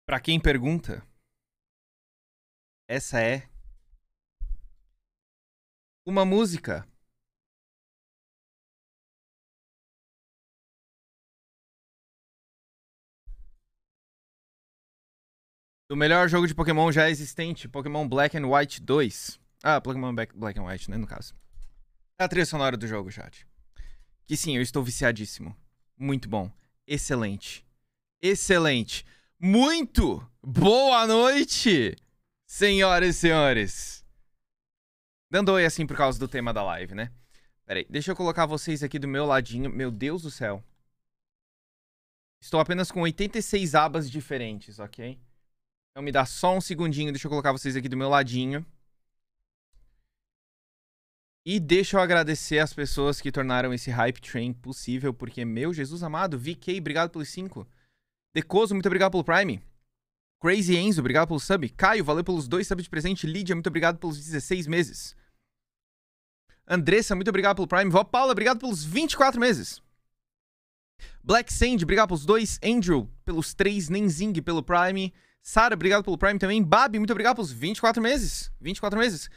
Pra quem pergunta, essa é uma música do melhor jogo de Pokémon já existente, Pokémon Black and White 2. Ah, Pokémon Black and White, né, no caso. É a trilha sonora do jogo, chat. Que sim, eu estou viciadíssimo. Muito bom. Excelente. Excelente. Muito boa noite, senhoras e senhores. Dando oi assim por causa do tema da live, né? Pera aí, deixa eu colocar vocês aqui do meu ladinho. Meu Deus do céu. Estou apenas com 86 abas diferentes, ok? Então me dá só um segundinho, deixa eu colocar vocês aqui do meu ladinho. E deixa eu agradecer as pessoas que tornaram esse Hype Train possível, porque, meu Jesus amado, VK, obrigado pelos 5. Decoso, muito obrigado pelo Prime. Crazy Enzo, obrigado pelo sub. Caio, valeu pelos 2 subs de presente. Lídia, muito obrigado pelos 16 meses. Andressa, muito obrigado pelo Prime. Vó Paula, obrigado pelos 24 meses. Black Sand, obrigado pelos 2. Andrew, pelos 3. Nenzing, pelo Prime. Sara, obrigado pelo Prime também. Babi, muito obrigado pelos 24 meses. 24 meses.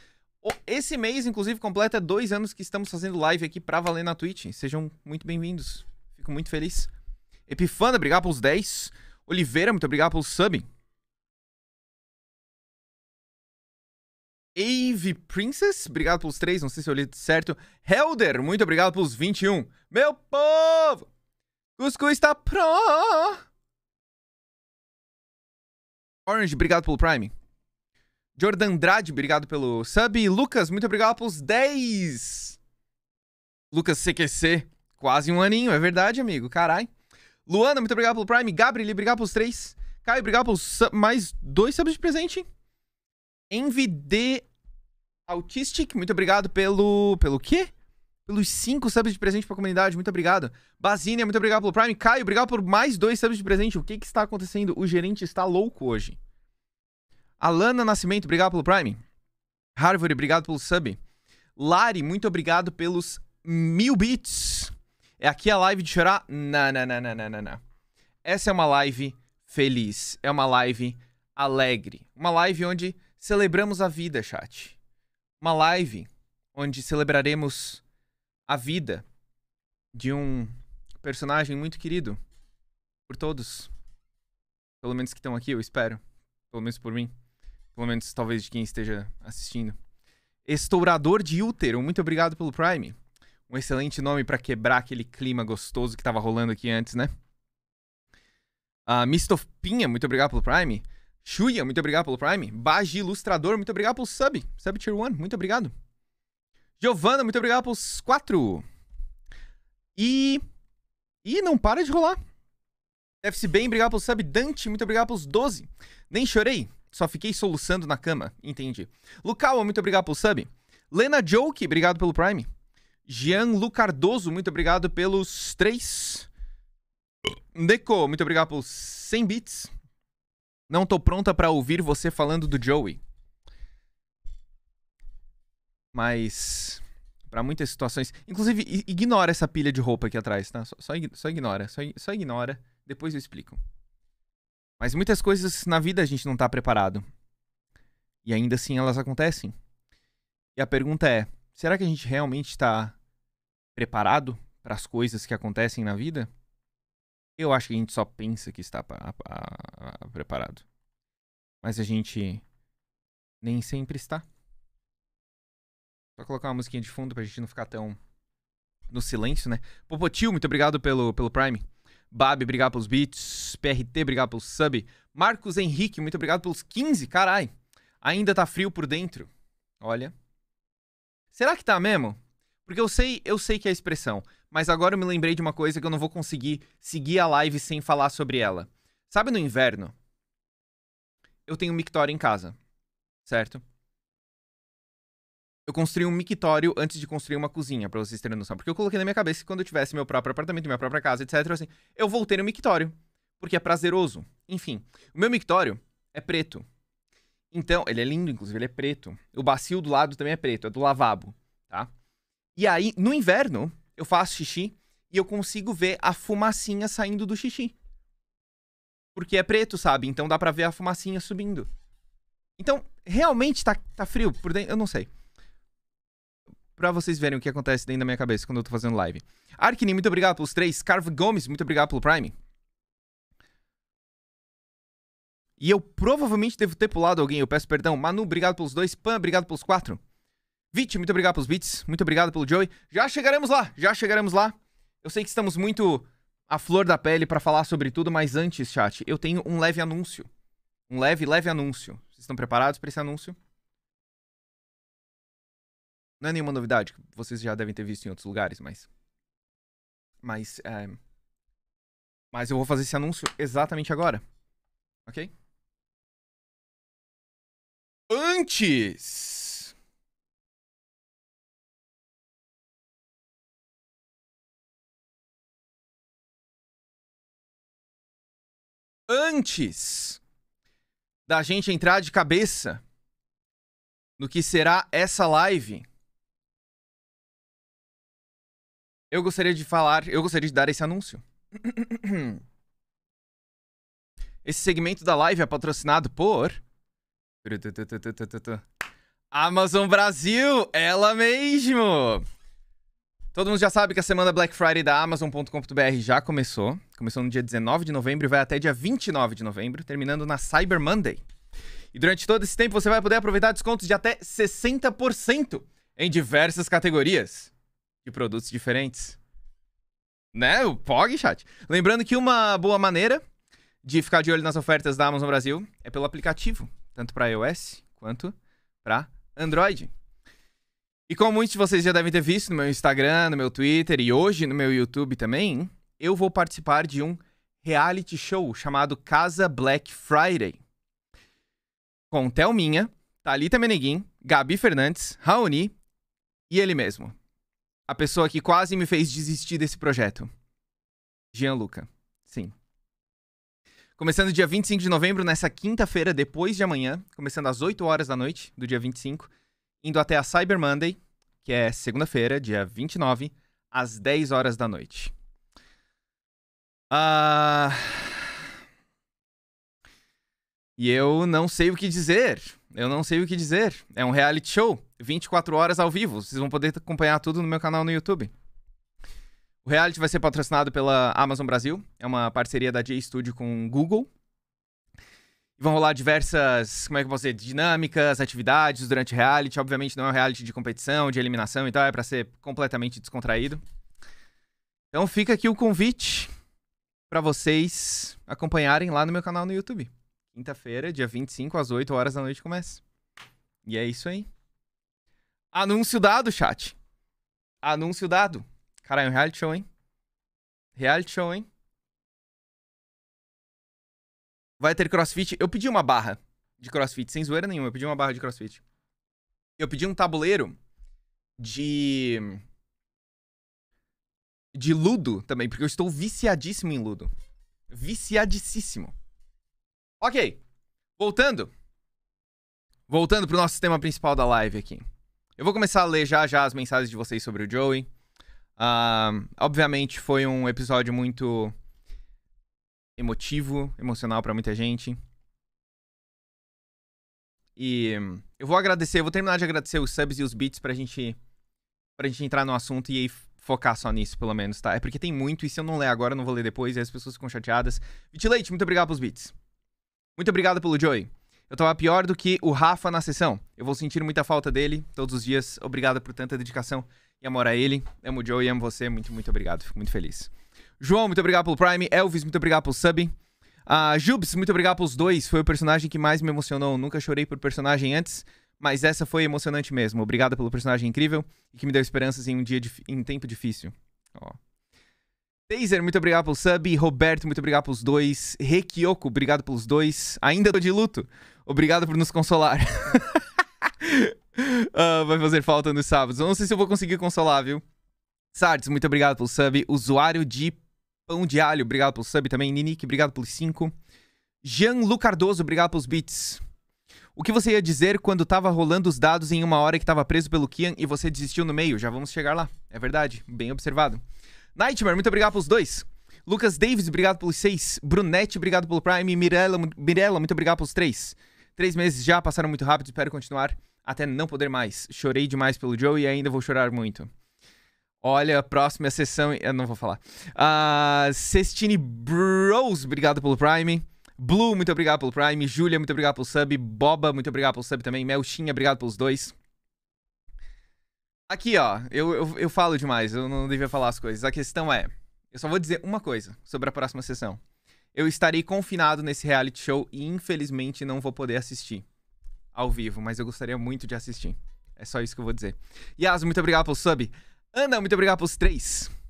Esse mês, inclusive, completa 2 anos que estamos fazendo live aqui pra valer na Twitch. Sejam muito bem-vindos. Fico muito feliz. Epifanda, obrigado pelos 10. Oliveira, muito obrigado pelo sub. Ave Princess, obrigado pelos 3. Não sei se eu li certo. Helder, muito obrigado pelos 21. Meu povo! Cuscuz está pro! Orange, obrigado pelo Prime. Jordan Andrade, obrigado pelo sub. Lucas, muito obrigado pelos 10. Lucas CQC, quase um aninho, é verdade, amigo. Carai. Luana, muito obrigado pelo Prime. Gabriel, obrigado pelos 3. Caio, obrigado pelos mais 2 subs de presente. MVD Autistic, muito obrigado pelo quê? Pelos 5 subs de presente pra comunidade, muito obrigado. Basínia, muito obrigado pelo Prime. Caio, obrigado por mais 2 subs de presente. O que está acontecendo? O gerente está louco hoje. Alana Nascimento, obrigado pelo Prime. Harvard, obrigado pelo sub. Lari, muito obrigado pelos 1000 bits. É aqui a live de chorar? Não. Essa é uma live feliz. É uma live alegre. Uma live onde celebramos a vida, chat. Uma live onde celebraremos a vida de um personagem muito querido por todos. Pelo menos que estão aqui, eu espero. Pelo menos por mim. Pelo menos, talvez, de quem esteja assistindo. Estourador de útero, muito obrigado pelo Prime. Um excelente nome pra quebrar aquele clima gostoso que tava rolando aqui antes, né? Mistopinha, muito obrigado pelo Prime. Shuya, muito obrigado pelo Prime. Baji Ilustrador, muito obrigado pelo sub. Sub Tier 1, muito obrigado. Giovana, muito obrigado pelos 4. E não para de rolar. FC bem, obrigado pelo sub. Dante, muito obrigado pelos 12. Nem chorei, só fiquei soluçando na cama. Entendi. Lucawa, muito obrigado pelo sub. Lena Joke, obrigado pelo Prime. Jean Lu Cardoso, muito obrigado pelos 3. Deco, muito obrigado pelos 100 bits. Não tô pronta pra ouvir você falando do Joey. Mas pra muitas situações... Inclusive, ignora essa pilha de roupa aqui atrás, tá? Só ignora. Só ignora. Depois eu explico. Mas muitas coisas na vida a gente não tá preparado. E ainda assim elas acontecem. E a pergunta é... Será que a gente realmente tá preparado para as coisas que acontecem na vida? Eu acho que a gente só pensa que está preparado. Mas a gente nem sempre está. Só colocar uma musiquinha de fundo pra gente não ficar tão no silêncio, né? Popotil, muito obrigado pelo Prime. Babi, obrigado pelos beats. PRT, obrigado pelo sub. Marcos Henrique, muito obrigado pelos 15. Carai, ainda tá frio por dentro. Olha. Será que tá mesmo? Porque eu sei que é a expressão. Mas agora eu me lembrei de uma coisa que eu não vou conseguir seguir a live sem falar sobre ela. Sabe no inverno? Eu tenho um mictório em casa. Certo? Eu construí um mictório antes de construir uma cozinha, pra vocês terem noção. Porque eu coloquei na minha cabeça que quando eu tivesse meu próprio apartamento, minha própria casa, etc., assim, eu voltei no mictório. Porque é prazeroso. Enfim, o meu mictório é preto. Então, ele é lindo, inclusive, ele é preto. O bacio do lado também é preto, é do lavabo, tá? E aí, no inverno, eu faço xixi e eu consigo ver a fumacinha saindo do xixi. Porque é preto, sabe? Então dá pra ver a fumacinha subindo. Então, realmente tá frio por dentro, eu não sei. Pra vocês verem o que acontece dentro da minha cabeça quando eu tô fazendo live. Arkini, muito obrigado pelos 3. Carve Gomes, muito obrigado pelo Prime. E eu provavelmente devo ter pulado alguém, eu peço perdão. Manu, obrigado pelos 2. Pan, obrigado pelos 4. Vit, muito obrigado pelos bits. Muito obrigado pelo Joey. Já chegaremos lá. Eu sei que estamos muito à flor da pele pra falar sobre tudo, mas antes, chat, eu tenho um leve anúncio. Um leve anúncio. Vocês estão preparados pra esse anúncio? Não é nenhuma novidade, que vocês já devem ter visto em outros lugares, mas eu vou fazer esse anúncio exatamente agora. Ok? Antes da gente entrar de cabeça no que será essa live, eu gostaria de dar esse anúncio. Esse segmento da live é patrocinado por Amazon Brasil, ela mesmo! Todo mundo já sabe que a semana Black Friday da Amazon.com.br já começou. Começou no dia 19 de novembro e vai até dia 29 de novembro, terminando na Cyber Monday. E durante todo esse tempo você vai poder aproveitar descontos de até 60% em diversas categorias de produtos diferentes. Né? O POG, chat. Lembrando que uma boa maneira de ficar de olho nas ofertas da Amazon Brasil é pelo aplicativo, tanto para iOS quanto para Android. E como muitos de vocês já devem ter visto no meu Instagram, no meu Twitter e hoje no meu YouTube também, eu vou participar de um reality show chamado Casa Black Friday. Com Thelminha, Thalita Meneguin, Gabi Fernandes, Raoni e ele mesmo. A pessoa que quase me fez desistir desse projeto. Gianluca. Sim. Começando dia 25 de novembro, nessa quinta-feira, depois de amanhã, começando às 8 horas da noite do dia 25, indo até a Cyber Monday, que é segunda-feira, dia 29, às 10 horas da noite. E eu não sei o que dizer. É um reality show, 24 horas ao vivo. Vocês vão poder acompanhar tudo no meu canal no YouTube. O reality vai ser patrocinado pela Amazon Brasil. É uma parceria da J-Studio com o Google. E vão rolar diversas, como é que eu posso dizer, dinâmicas, atividades durante o reality. Obviamente não é um reality de competição, de eliminação e tal. É pra ser completamente descontraído. Então fica aqui o convite pra vocês acompanharem lá no meu canal no YouTube. Quinta-feira, dia 25, às 8 horas da noite começa. E é isso aí. Anúncio dado, chat. Anúncio dado. Caralho, um reality show, hein? Reality show, hein? Vai ter crossfit. Eu pedi uma barra de crossfit, sem zoeira nenhuma. Eu pedi uma barra de crossfit. Eu pedi um tabuleiro de Ludo também, porque eu estou viciadíssimo em Ludo. Viciadíssimo. Ok. Voltando pro nosso tema principal da live aqui. Eu vou começar a ler já as mensagens de vocês sobre o Joey. Obviamente foi um episódio muito emocional pra muita gente. E eu vou terminar de agradecer os subs e os bits pra gente entrar no assunto e aí focar só nisso, pelo menos, tá? É porque tem muito, e se eu não ler agora, eu não vou ler depois, e as pessoas ficam chateadas. Vitileite, muito obrigado pelos bits. Muito obrigado pelo Joey. Eu tava pior do que o Rafa na sessão. Eu vou sentir muita falta dele todos os dias. Obrigado por tanta dedicação e amor a ele. Amo o Joey, amo você. Muito, muito obrigado. Fico muito feliz. João, muito obrigado pelo Prime. Elvis, muito obrigado pelo sub. Jubes, muito obrigado pelos 2. Foi o personagem que mais me emocionou. Nunca chorei por personagem antes, mas essa foi emocionante mesmo. Obrigado pelo personagem incrível e que me deu esperanças em um tempo difícil. Ó. Taser, muito obrigado pelo sub. Roberto, muito obrigado pelos 2. Rekioko, obrigado pelos 2. Ainda tô de luto. Obrigado por nos consolar. Vai fazer falta nos sábados. Eu não sei se eu vou conseguir consolar, viu? Sardes, muito obrigado pelo sub. Usuário de Pão de Alho, obrigado pelo sub também. Ninik, obrigado pelos 5. Jean Lu Cardoso, obrigado pelos bits. O que você ia dizer quando tava rolando os dados em uma hora que tava preso pelo Kian e você desistiu no meio? Já vamos chegar lá. É verdade. Bem observado. Nightmare, muito obrigado pelos 2. Lucas Davis, obrigado pelos 6. Brunete, obrigado pelo Prime. Mirella, muito obrigado pelos 3. 3 meses já, passaram muito rápido, espero continuar até não poder mais. Chorei demais pelo Joe e ainda vou chorar muito. Olha, próxima sessão... Eu não vou falar. Cestine Bros, obrigado pelo Prime. Blue, muito obrigado pelo Prime. Júlia, muito obrigado pelo sub. Boba, muito obrigado pelo sub também. Melchinha, obrigado pelos 2. Aqui, ó. Eu falo demais, eu não devia falar as coisas. A questão é... Eu só vou dizer uma coisa sobre a próxima sessão. Eu estarei confinado nesse reality show e infelizmente não vou poder assistir ao vivo, mas eu gostaria muito de assistir. É só isso que eu vou dizer. Yas, muito obrigado pelo sub. Ana, muito obrigado pelos 3.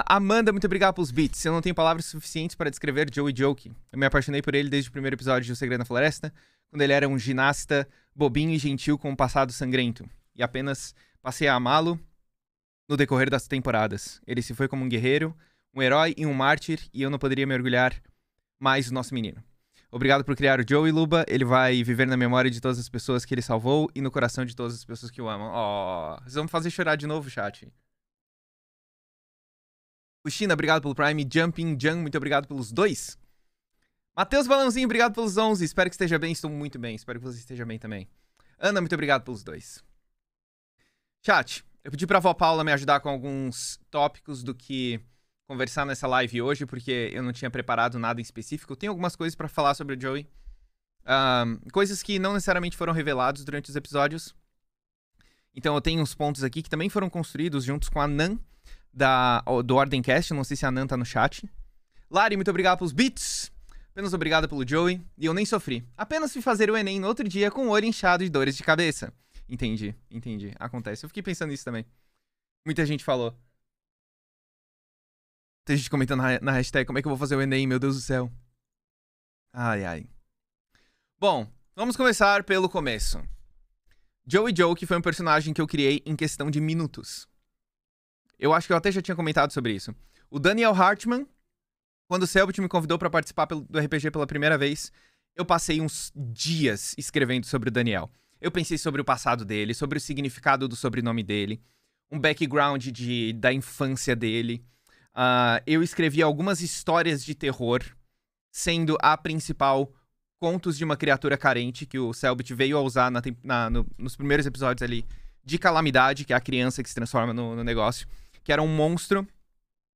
Amanda, muito obrigado pelos beats. Eu não tenho palavras suficientes para descrever Joey Joke. Eu me apaixonei por ele desde o primeiro episódio de O Segredo na Floresta, quando ele era um ginasta bobinho e gentil com um passado sangrento. E apenas passei a amá-lo no decorrer das temporadas. Ele se foi como um guerreiro, um herói e um mártir, e eu não poderia me orgulhar mais do nosso menino. Obrigado por criar o Joey, Luba. Ele vai viver na memória de todas as pessoas que ele salvou e no coração de todas as pessoas que o amam. Oh, vocês vão me fazer chorar de novo, chat. China, obrigado pelo Prime. Jumping Jung, muito obrigado pelos 2. Matheus Balãozinho, obrigado pelos 11. Espero que esteja bem, estou muito bem. Espero que você esteja bem também. Ana, muito obrigado pelos 2. Chat, eu pedi pra avó Paula me ajudar com alguns tópicos do que conversar nessa live hoje, porque eu não tinha preparado nada em específico. Eu tenho algumas coisas pra falar sobre o Joey. Coisas que não necessariamente foram reveladas durante os episódios. Então eu tenho uns pontos aqui que também foram construídos juntos com a Nan do Ordencast. Não sei se a Nan tá no chat. Lari, muito obrigado pelos beats. Apenas obrigado pelo Joey. E eu nem sofri. Apenas fui fazer o Enem no outro dia com o olho inchado de dores de cabeça. Entendi. Acontece. Eu fiquei pensando nisso também. Muita gente falou. Tem gente comentando na hashtag, como é que eu vou fazer o Enem, meu Deus do céu. Ai. Bom, vamos começar pelo começo. Joey Joke foi um personagem que eu criei em questão de minutos. Eu acho que eu até já tinha comentado sobre isso. O Daniel Hartman, quando o Selbit me convidou pra participar do RPG pela primeira vez, eu passei uns dias escrevendo sobre o Daniel. Eu pensei sobre o passado dele, sobre o significado do sobrenome dele, um background da infância dele. Eu escrevi algumas histórias de terror, sendo a principal contos de uma criatura carente, que o Selbit veio a usar nos primeiros episódios ali, de Calamidade, que é a criança que se transforma no negócio, que era um monstro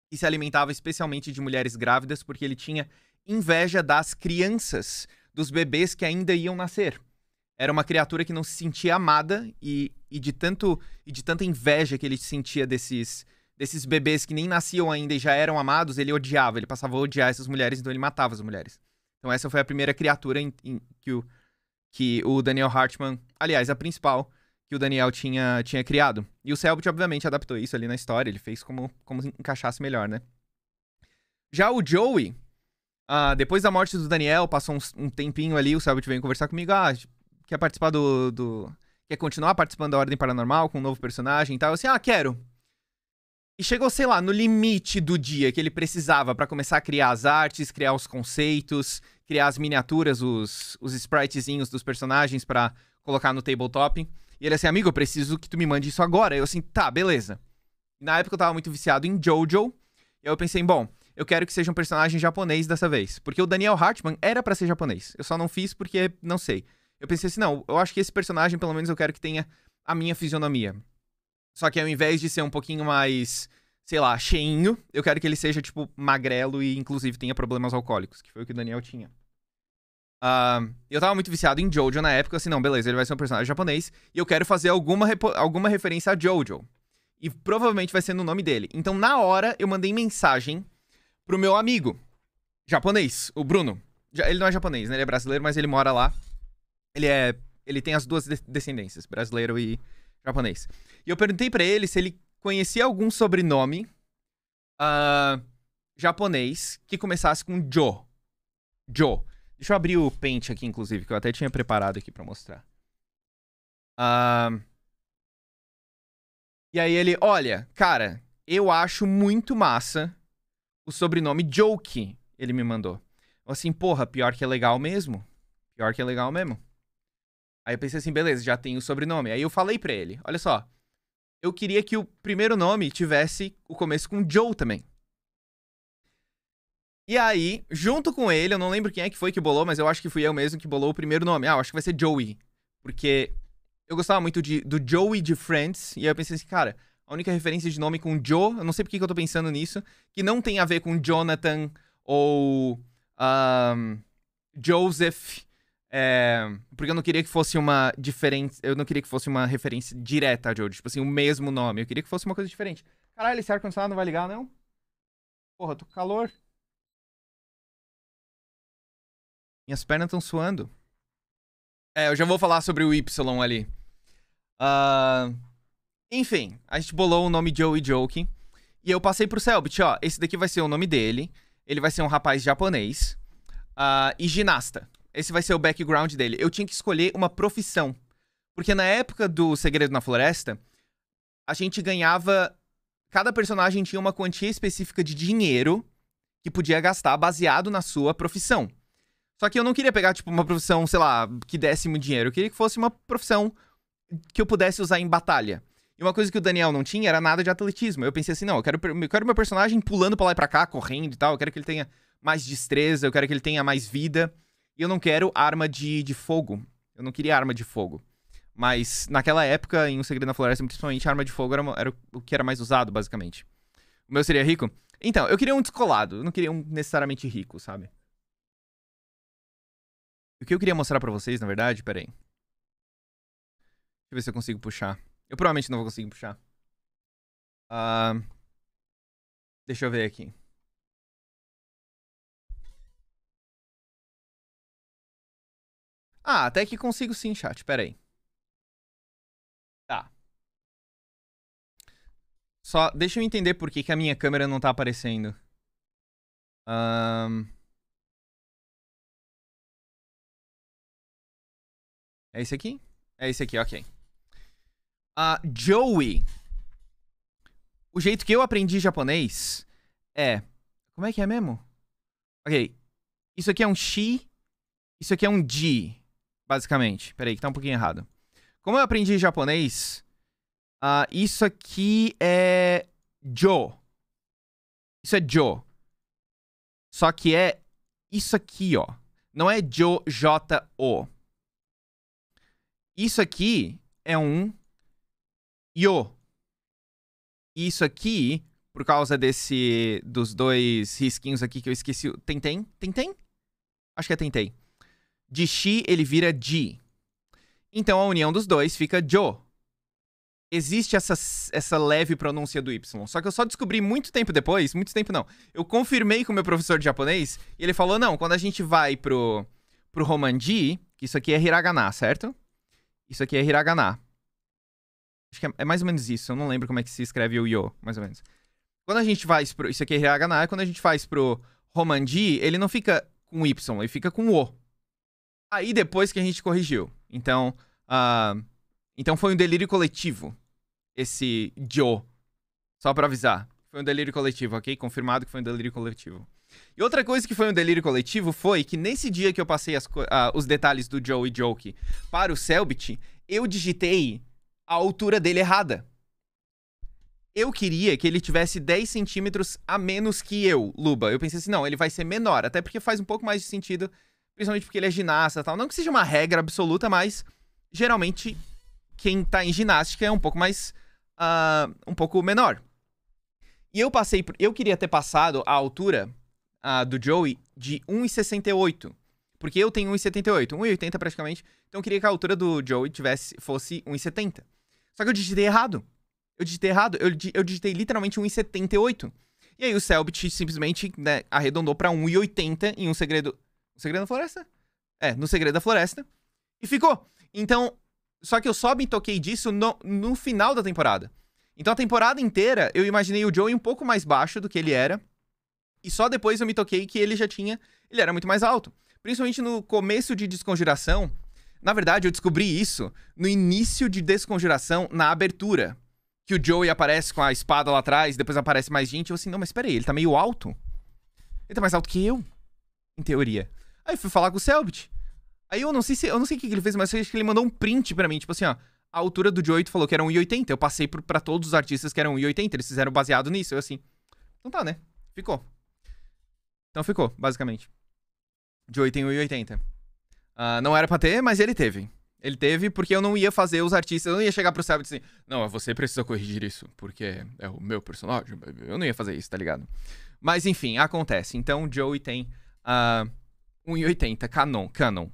que se alimentava especialmente de mulheres grávidas, porque ele tinha inveja das crianças, dos bebês que ainda iam nascer. Era uma criatura que não se sentia amada e de tanta inveja que ele sentia desses bebês que nem nasciam ainda e já eram amados, ele odiava, ele passava a odiar essas mulheres, então ele matava as mulheres. Então essa foi a primeira criatura que o Daniel Hartman, aliás, a principal que o Daniel tinha criado. E o Selbit, obviamente, adaptou isso ali na história, ele fez como encaixasse melhor, né? Já o Joey, depois da morte do Daniel, passou um tempinho ali, o Selbit veio conversar comigo, quer participar quer continuar participando da Ordem Paranormal com um novo personagem e tal? Eu assim, quero. E chegou, sei lá, no limite do dia que ele precisava pra começar a criar as artes, criar os conceitos, criar as miniaturas, os spritezinhos dos personagens pra colocar no tabletop. E ele assim, amigo, eu preciso que tu me mande isso agora. Eu assim, tá, beleza. E na época eu tava muito viciado em Jojo. E eu pensei, bom, eu quero que seja um personagem japonês dessa vez. Porque o Daniel Hartman era pra ser japonês. Eu só não fiz porque, não sei. Eu pensei assim, não, eu acho que esse personagem, pelo menos eu quero que tenha a minha fisionomia. Só que ao invés de ser um pouquinho mais, sei lá, cheinho, eu quero que ele seja, tipo, magrelo e inclusive tenha problemas alcoólicos, que foi o que o Daniel tinha. Eu tava muito viciado em Jojo na época, assim, não, beleza, ele vai ser um personagem japonês, e eu quero fazer alguma referência a Jojo. E provavelmente vai ser no nome dele. Então, na hora, eu mandei mensagem pro meu amigo japonês, o Bruno. Ele não é japonês, né? Ele é brasileiro, mas ele mora lá. Ele tem as duas descendências, brasileiro e japonês. E eu perguntei pra ele se ele conhecia algum sobrenome japonês que começasse com Jo. Jo. Deixa eu abrir o Paint aqui, inclusive, que eu até tinha preparado aqui pra mostrar. E aí ele, olha, cara, eu acho muito massa o sobrenome Joke, ele me mandou. Eu assim, porra, pior que é legal mesmo. Pior que é legal mesmo. Aí eu pensei assim, beleza, já tem o sobrenome. Aí eu falei pra ele, olha só, eu queria que o primeiro nome tivesse o começo com Joe também. E aí, junto com ele, eu não lembro quem é que foi que bolou, mas eu acho que fui eu mesmo que bolou o primeiro nome. Ah, eu acho que vai ser Joey. Porque eu gostava muito do Joey de Friends. E aí eu pensei assim, cara, a única referência de nome com Joe, eu não sei porque que eu tô pensando nisso, que não tem a ver com Jonathan ou Joseph. Porque eu não queria que fosse uma diferença. Eu não queria que fosse uma referência direta a Joe. Tipo assim, o mesmo nome. Eu queria que fosse uma coisa diferente. Caralho, esse ar-condicionado não vai ligar, não? Porra, tô com calor. Minhas pernas estão suando. Eu já vou falar sobre o Y ali. Enfim, a gente bolou o nome Joey Joke. E eu passei pro Selbit, ó. Esse daqui vai ser o nome dele. Ele vai ser um rapaz japonês. E ginasta. Esse vai ser o background dele. Eu tinha que escolher uma profissão. Porque na época do Segredo na Floresta, a gente ganhava... Cada personagem tinha uma quantia específica de dinheiro que podia gastar baseado na sua profissão. Só que eu não queria pegar, tipo, uma profissão, sei lá, que desse muito dinheiro. Eu queria que fosse uma profissão que eu pudesse usar em batalha. E uma coisa que o Daniel não tinha era nada de atletismo. Eu pensei assim, não, eu quero meu personagem pulando pra lá e pra cá, correndo e tal. Eu quero que ele tenha mais destreza, eu quero que ele tenha mais vida. E eu não quero arma de fogo. Eu não queria arma de fogo. Mas naquela época, em Um Segredo na Floresta, principalmente, a arma de fogo era o que era mais usado, basicamente. O meu seria rico? Então, eu queria um descolado. Eu não queria um necessariamente rico, sabe? O que eu queria mostrar pra vocês, na verdade, pera aí. Deixa eu ver se eu consigo puxar. Eu provavelmente não vou conseguir puxar. Deixa eu ver aqui. Até que consigo sim, chat. Pera aí. Tá. Só deixa eu entender por que a minha câmera não tá aparecendo. É esse aqui? É esse aqui, ok. Joey. O jeito que eu aprendi japonês é... Como é que é mesmo? Ok. Isso aqui é um shi. Isso aqui é um ji. Basicamente. Peraí, que tá um pouquinho errado. Como eu aprendi japonês... isso aqui é... Jo. Isso é jo. Só que é... Isso aqui, ó. Não é jo, J-O. Isso aqui é um yo. Isso aqui, por causa dos dois risquinhos aqui que eu esqueci. Tentem? Tentem? Acho que é tentei. De shi, ele vira ji. Então a união dos dois fica jo. Existe essa leve pronúncia do Y. Só que eu só descobri muito tempo depois. Muito tempo não. Eu confirmei com o meu professor de japonês. E ele falou, não, quando a gente vai pro Romanji, que isso aqui é hiragana, certo? Isso aqui é hiragana. Acho que é mais ou menos isso. Eu não lembro como é que se escreve o yo, mais ou menos. Quando a gente faz pro... Isso aqui é hiragana. Quando a gente faz pro Romanji, ele não fica com Y, ele fica com o. Aí depois que a gente corrigiu. Então, então foi um delírio coletivo. Esse jo. Só pra avisar. Foi um delírio coletivo, ok? Confirmado que foi um delírio coletivo. E outra coisa que foi um delírio coletivo foi que nesse dia que eu passei os detalhes do Joey Joke para o Selbit, eu digitei a altura dele errada. Eu queria que ele tivesse 10 centímetros a menos que eu, Luba. Eu pensei assim, não, ele vai ser menor. Até porque faz um pouco mais de sentido, principalmente porque ele é ginasta e tal. Não que seja uma regra absoluta, mas geralmente quem tá em ginástica é um pouco mais... um pouco menor. E eu queria ter passado a altura... do Joey de 1,68. Porque eu tenho 1,78. 1,80 praticamente. Então eu queria que a altura do Joey fosse 1,70. Só que eu digitei errado. Eu digitei literalmente 1,78. E aí o Selbit simplesmente, né, arredondou pra 1,80 em Um Segredo... Um Segredo da Floresta? No Segredo da Floresta. E ficou. Então... Só que eu só me toquei disso no final da temporada. Então a temporada inteira eu imaginei o Joey um pouco mais baixo do que ele era. E só depois eu me toquei que ele era muito mais alto. Principalmente no começo de Desconjuração. Na verdade, eu descobri isso no início de Desconjuração, na abertura. Que o Joey aparece com a espada lá atrás, depois aparece mais gente. Eu assim, não, mas peraí, ele tá meio alto? Ele tá mais alto que eu, em teoria. Aí eu fui falar com o Selbit. Aí eu não sei o que ele fez, mas eu acho que ele mandou um print pra mim, tipo assim, ó. A altura do Joey, tu falou que era 1,80. Eu passei pra todos os artistas que eram 1,80. Eles fizeram baseado nisso. Eu assim. Então tá, né? Ficou. Então ficou, basicamente. Joey tem 1,80. Não era pra ter, mas ele teve. Ele teve porque eu não ia fazer os artistas. Eu não ia chegar pro Selbit e dizer, não, você precisa corrigir isso, porque é o meu personagem. Eu não ia fazer isso, tá ligado? Mas enfim, acontece. Então o Joey tem 1,80.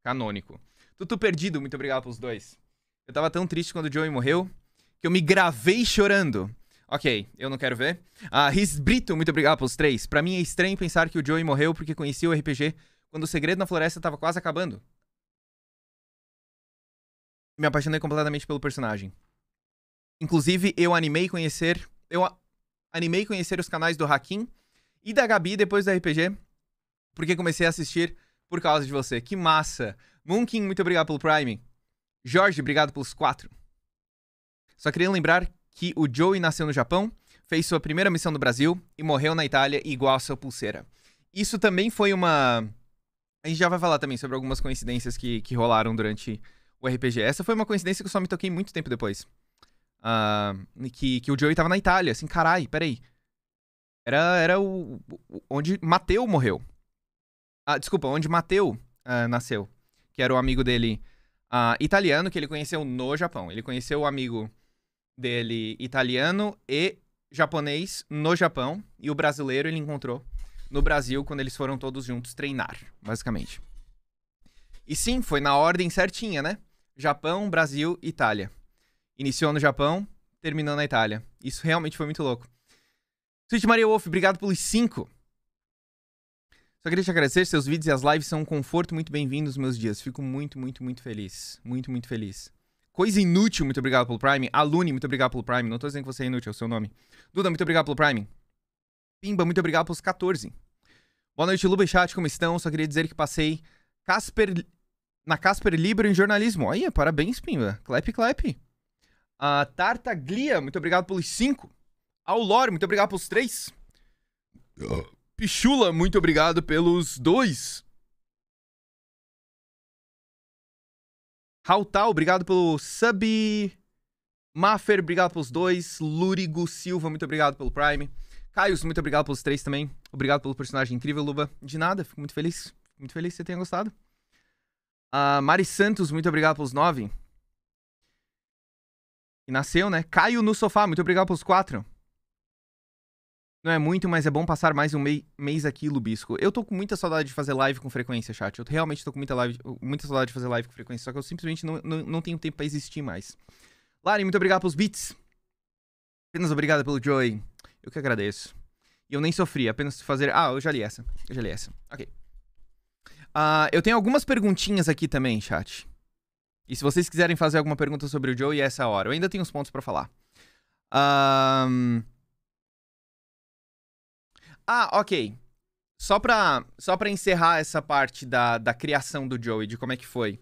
Canônico. Tutu Perdido, muito obrigado pelos 2. Eu tava tão triste quando o Joey morreu que eu me gravei chorando. Ok, eu não quero ver. Riz Brito, muito obrigado pelos 3. Pra mim é estranho pensar que o Joey morreu porque conhecia o RPG quando o Segredo na Floresta tava quase acabando. Me apaixonei completamente pelo personagem. Inclusive, eu animei conhecer os canais do Hakim e da Gabi depois do RPG, porque comecei a assistir por causa de você. Que massa! Moonkin, muito obrigado pelo Prime. Jorge, obrigado pelos 4. Só queria lembrar que o Joey nasceu no Japão, fez sua primeira missão no Brasil e morreu na Itália igual a sua pulseira. Isso também foi uma... A gente já vai falar também sobre algumas coincidências que rolaram durante o RPG. Essa foi uma coincidência que eu só me toquei muito tempo depois. Que o Joey tava na Itália. Assim, carai, peraí. Era onde Mateu morreu. Desculpa, onde Mateu nasceu. Que era o amigo dele italiano, que ele conheceu no Japão. Ele conheceu o amigo dele italiano e japonês no Japão. E o brasileiro ele encontrou no Brasil quando eles foram todos juntos treinar, basicamente. E sim, foi na ordem certinha, né? Japão, Brasil, Itália. Iniciou no Japão, terminou na Itália. Isso realmente foi muito louco. Sweet Maria Wolf, obrigado pelos 5. Só queria te agradecer, seus vídeos e as lives são um conforto muito bem-vindo nos meus dias. Fico muito, muito, muito feliz. Muito, muito feliz. Coisa Inútil, muito obrigado pelo Prime. Alune, muito obrigado pelo Prime. Não tô dizendo que você é inútil, é o seu nome. Duda, muito obrigado pelo Prime. Pimba, muito obrigado pelos 14. Boa noite, Luba e chat, como estão? Só queria dizer que passei na Casper Libero em jornalismo. Aí, parabéns, Pimba. Clap, clap. Tartaglia, muito obrigado pelos 5. Aulore, muito obrigado pelos 3. Pichula, muito obrigado pelos 2. Rautal, obrigado pelo sub. Maffer, obrigado pelos 2. Lúrigo Silva, muito obrigado pelo Prime. Caius, muito obrigado pelos 3 também. Obrigado pelo personagem incrível, Luba. De nada, fico muito feliz. Fico muito feliz que você tenha gostado. Mari Santos, muito obrigado pelos 9. E nasceu, né? Caio no sofá, muito obrigado pelos 4. Não é muito, mas é bom passar mais um mês aqui, Lubisco. Eu tô com muita saudade de fazer live com frequência, chat. Eu realmente tô com muita saudade de fazer live com frequência, só que eu simplesmente não tenho tempo pra existir mais. Lari, muito obrigado pelos bits. Apenas obrigado pelo Joy. Eu que agradeço. E eu nem sofri, apenas fazer... eu já li essa. Ok. Eu tenho algumas perguntinhas aqui também, chat. E se vocês quiserem fazer alguma pergunta sobre o Joey, essa é a hora. Eu ainda tenho uns pontos pra falar. Ok. Só pra encerrar essa parte da criação do Joey, de como é que foi.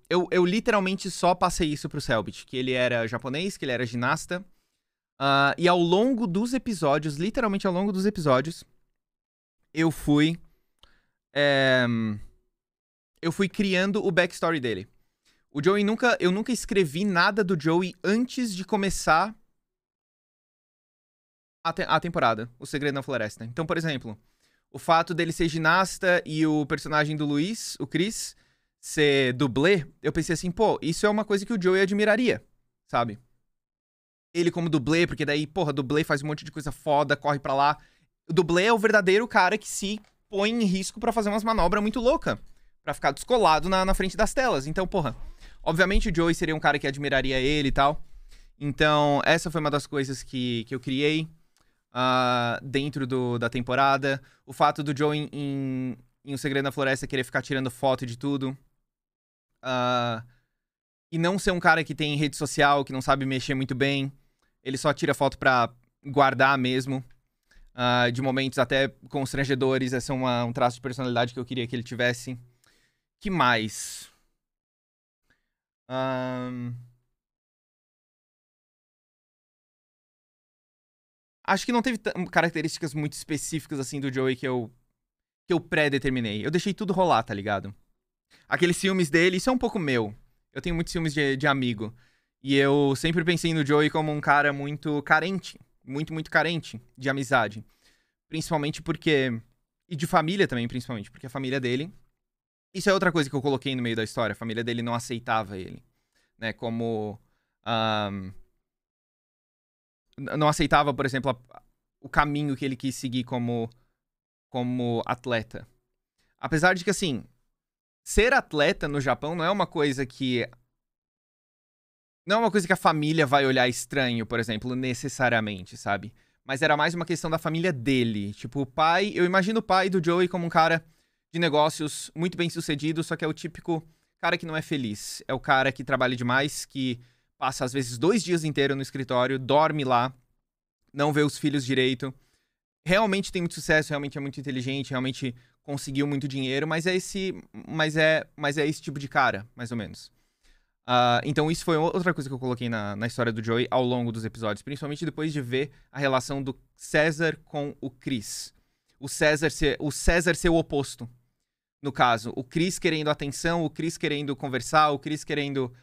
Eu literalmente só passei isso pro Selbit, que ele era japonês, que ele era ginasta. E ao longo dos episódios, literalmente ao longo dos episódios, eu fui criando o backstory dele. O Joey eu nunca escrevi nada do Joey antes de começar a temporada, O Segredo na Floresta. Então, por exemplo, o fato dele ser ginasta e o personagem do Luiz, o Chris, ser dublê, eu pensei assim, pô, isso é uma coisa que o Joey admiraria, sabe? Ele como dublê, porque daí, porra, dublê faz um monte de coisa foda, corre pra lá. O dublê é o verdadeiro cara que se põe em risco pra fazer umas manobras muito loucas, pra ficar descolado na frente das telas. Então, porra, obviamente o Joey seria um cara que admiraria ele e tal. Então, essa foi uma das coisas que eu criei dentro da temporada. O fato do Joey em O Segredo na Floresta querer ficar tirando foto de tudo. E não ser um cara que tem rede social, que não sabe mexer muito bem. Ele só tira foto pra guardar mesmo. De momentos até constrangedores. Esse é um traço de personalidade que eu queria que ele tivesse. Que mais? Acho que não teve características muito específicas assim do Joey que eu pré-determinei. Eu deixei tudo rolar, tá ligado? Aqueles ciúmes dele, isso é um pouco meu. Eu tenho muitos ciúmes de amigo. E eu sempre pensei no Joey como um cara muito carente. Muito, muito carente de amizade. Principalmente porque... E de família também, principalmente. Porque a família dele... Isso é outra coisa que eu coloquei no meio da história. A família dele não aceitava ele. Né? Como... não aceitava, por exemplo, o caminho que ele quis seguir como atleta. Apesar de que, assim... Ser atleta no Japão não é uma coisa que... Não é uma coisa que a família vai olhar estranho, por exemplo, necessariamente, sabe? Mas era mais uma questão da família dele. Tipo, o pai... Eu imagino o pai do Joey como um cara de negócios muito bem sucedido, só que é o típico cara que não é feliz. É o cara que trabalha demais, que passa, às vezes, 2 dias inteiros no escritório, dorme lá, não vê os filhos direito. Realmente tem muito sucesso, realmente é muito inteligente, realmente conseguiu muito dinheiro, mas é esse tipo de cara, mais ou menos. Então isso foi outra coisa que eu coloquei na história do Joey ao longo dos episódios, principalmente depois de ver a relação do César com o Chris. O César ser o oposto, no caso. O Chris querendo atenção, o Chris querendo conversar, o Chris querendo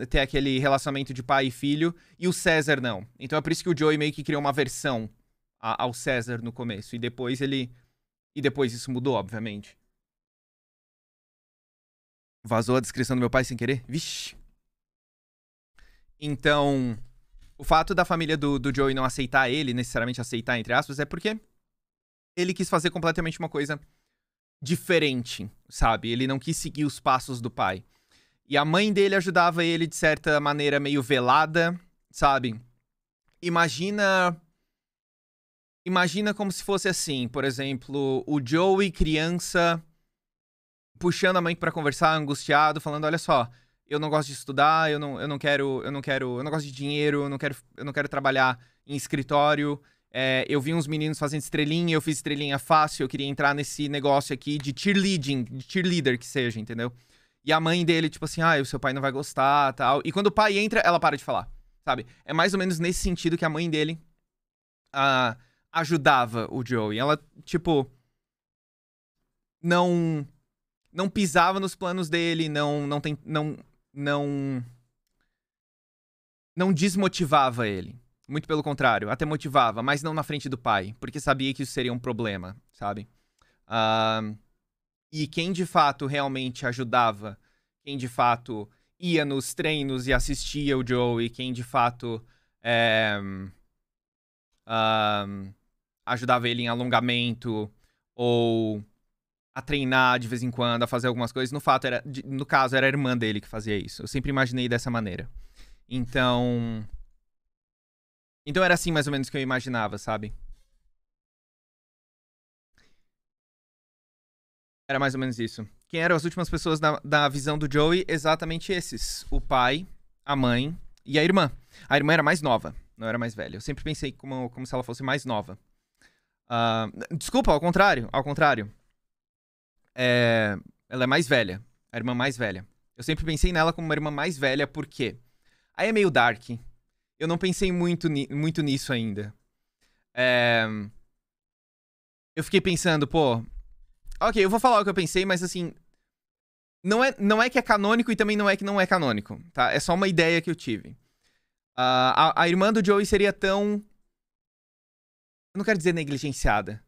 ter aquele relacionamento de pai e filho, e o César não. Então é por isso que o Joey meio que criou uma versão ao César no começo, e depois isso mudou, obviamente. Vazou a descrição do meu pai sem querer? Vixe. Então, o fato da família do Joey não aceitar ele, necessariamente aceitar, entre aspas, é porque ele quis fazer completamente uma coisa diferente, sabe? Ele não quis seguir os passos do pai. E a mãe dele ajudava ele de certa maneira meio velada, sabe? Imagina como se fosse assim, por exemplo, o Joey criança puxando a mãe pra conversar, angustiado, falando, olha só, eu não gosto de estudar, eu não gosto de dinheiro, eu não quero trabalhar em escritório, eu vi uns meninos fazendo estrelinha, eu fiz estrelinha fácil, eu queria entrar nesse negócio aqui de cheerleader que seja, entendeu? E a mãe dele, tipo assim, o seu pai não vai gostar, tal. E quando o pai entra, ela para de falar, sabe? É mais ou menos nesse sentido que a mãe dele ajudava o Joey. Ela, tipo, não pisava nos planos dele, não desmotivava ele. Muito pelo contrário, até motivava, mas não na frente do pai, porque sabia que isso seria um problema, sabe? E quem de fato realmente ajudava, quem de fato ia nos treinos e assistia o Joey, quem de fato ajudava ele em alongamento ou a treinar de vez em quando, a fazer algumas coisas, no caso era a irmã dele que fazia isso. Eu sempre imaginei dessa maneira. Então era assim mais ou menos que eu imaginava, sabe? Era mais ou menos isso. Quem eram as últimas pessoas da visão do Joey? Exatamente esses. O pai, a mãe e a irmã. A irmã era mais nova, não era mais velha. Eu sempre pensei como se ela fosse mais nova. Desculpa, ao contrário. Ela é mais velha. A irmã mais velha. Eu sempre pensei nela como uma irmã mais velha, por quê? Aí é meio dark. Eu não pensei muito nisso ainda. Eu fiquei pensando, pô... Ok, eu vou falar o que eu pensei, mas assim... Não é que é canônico e também não é que não é canônico, tá? É só uma ideia que eu tive. A irmã do Joey seria tão... Eu não quero dizer negligenciada.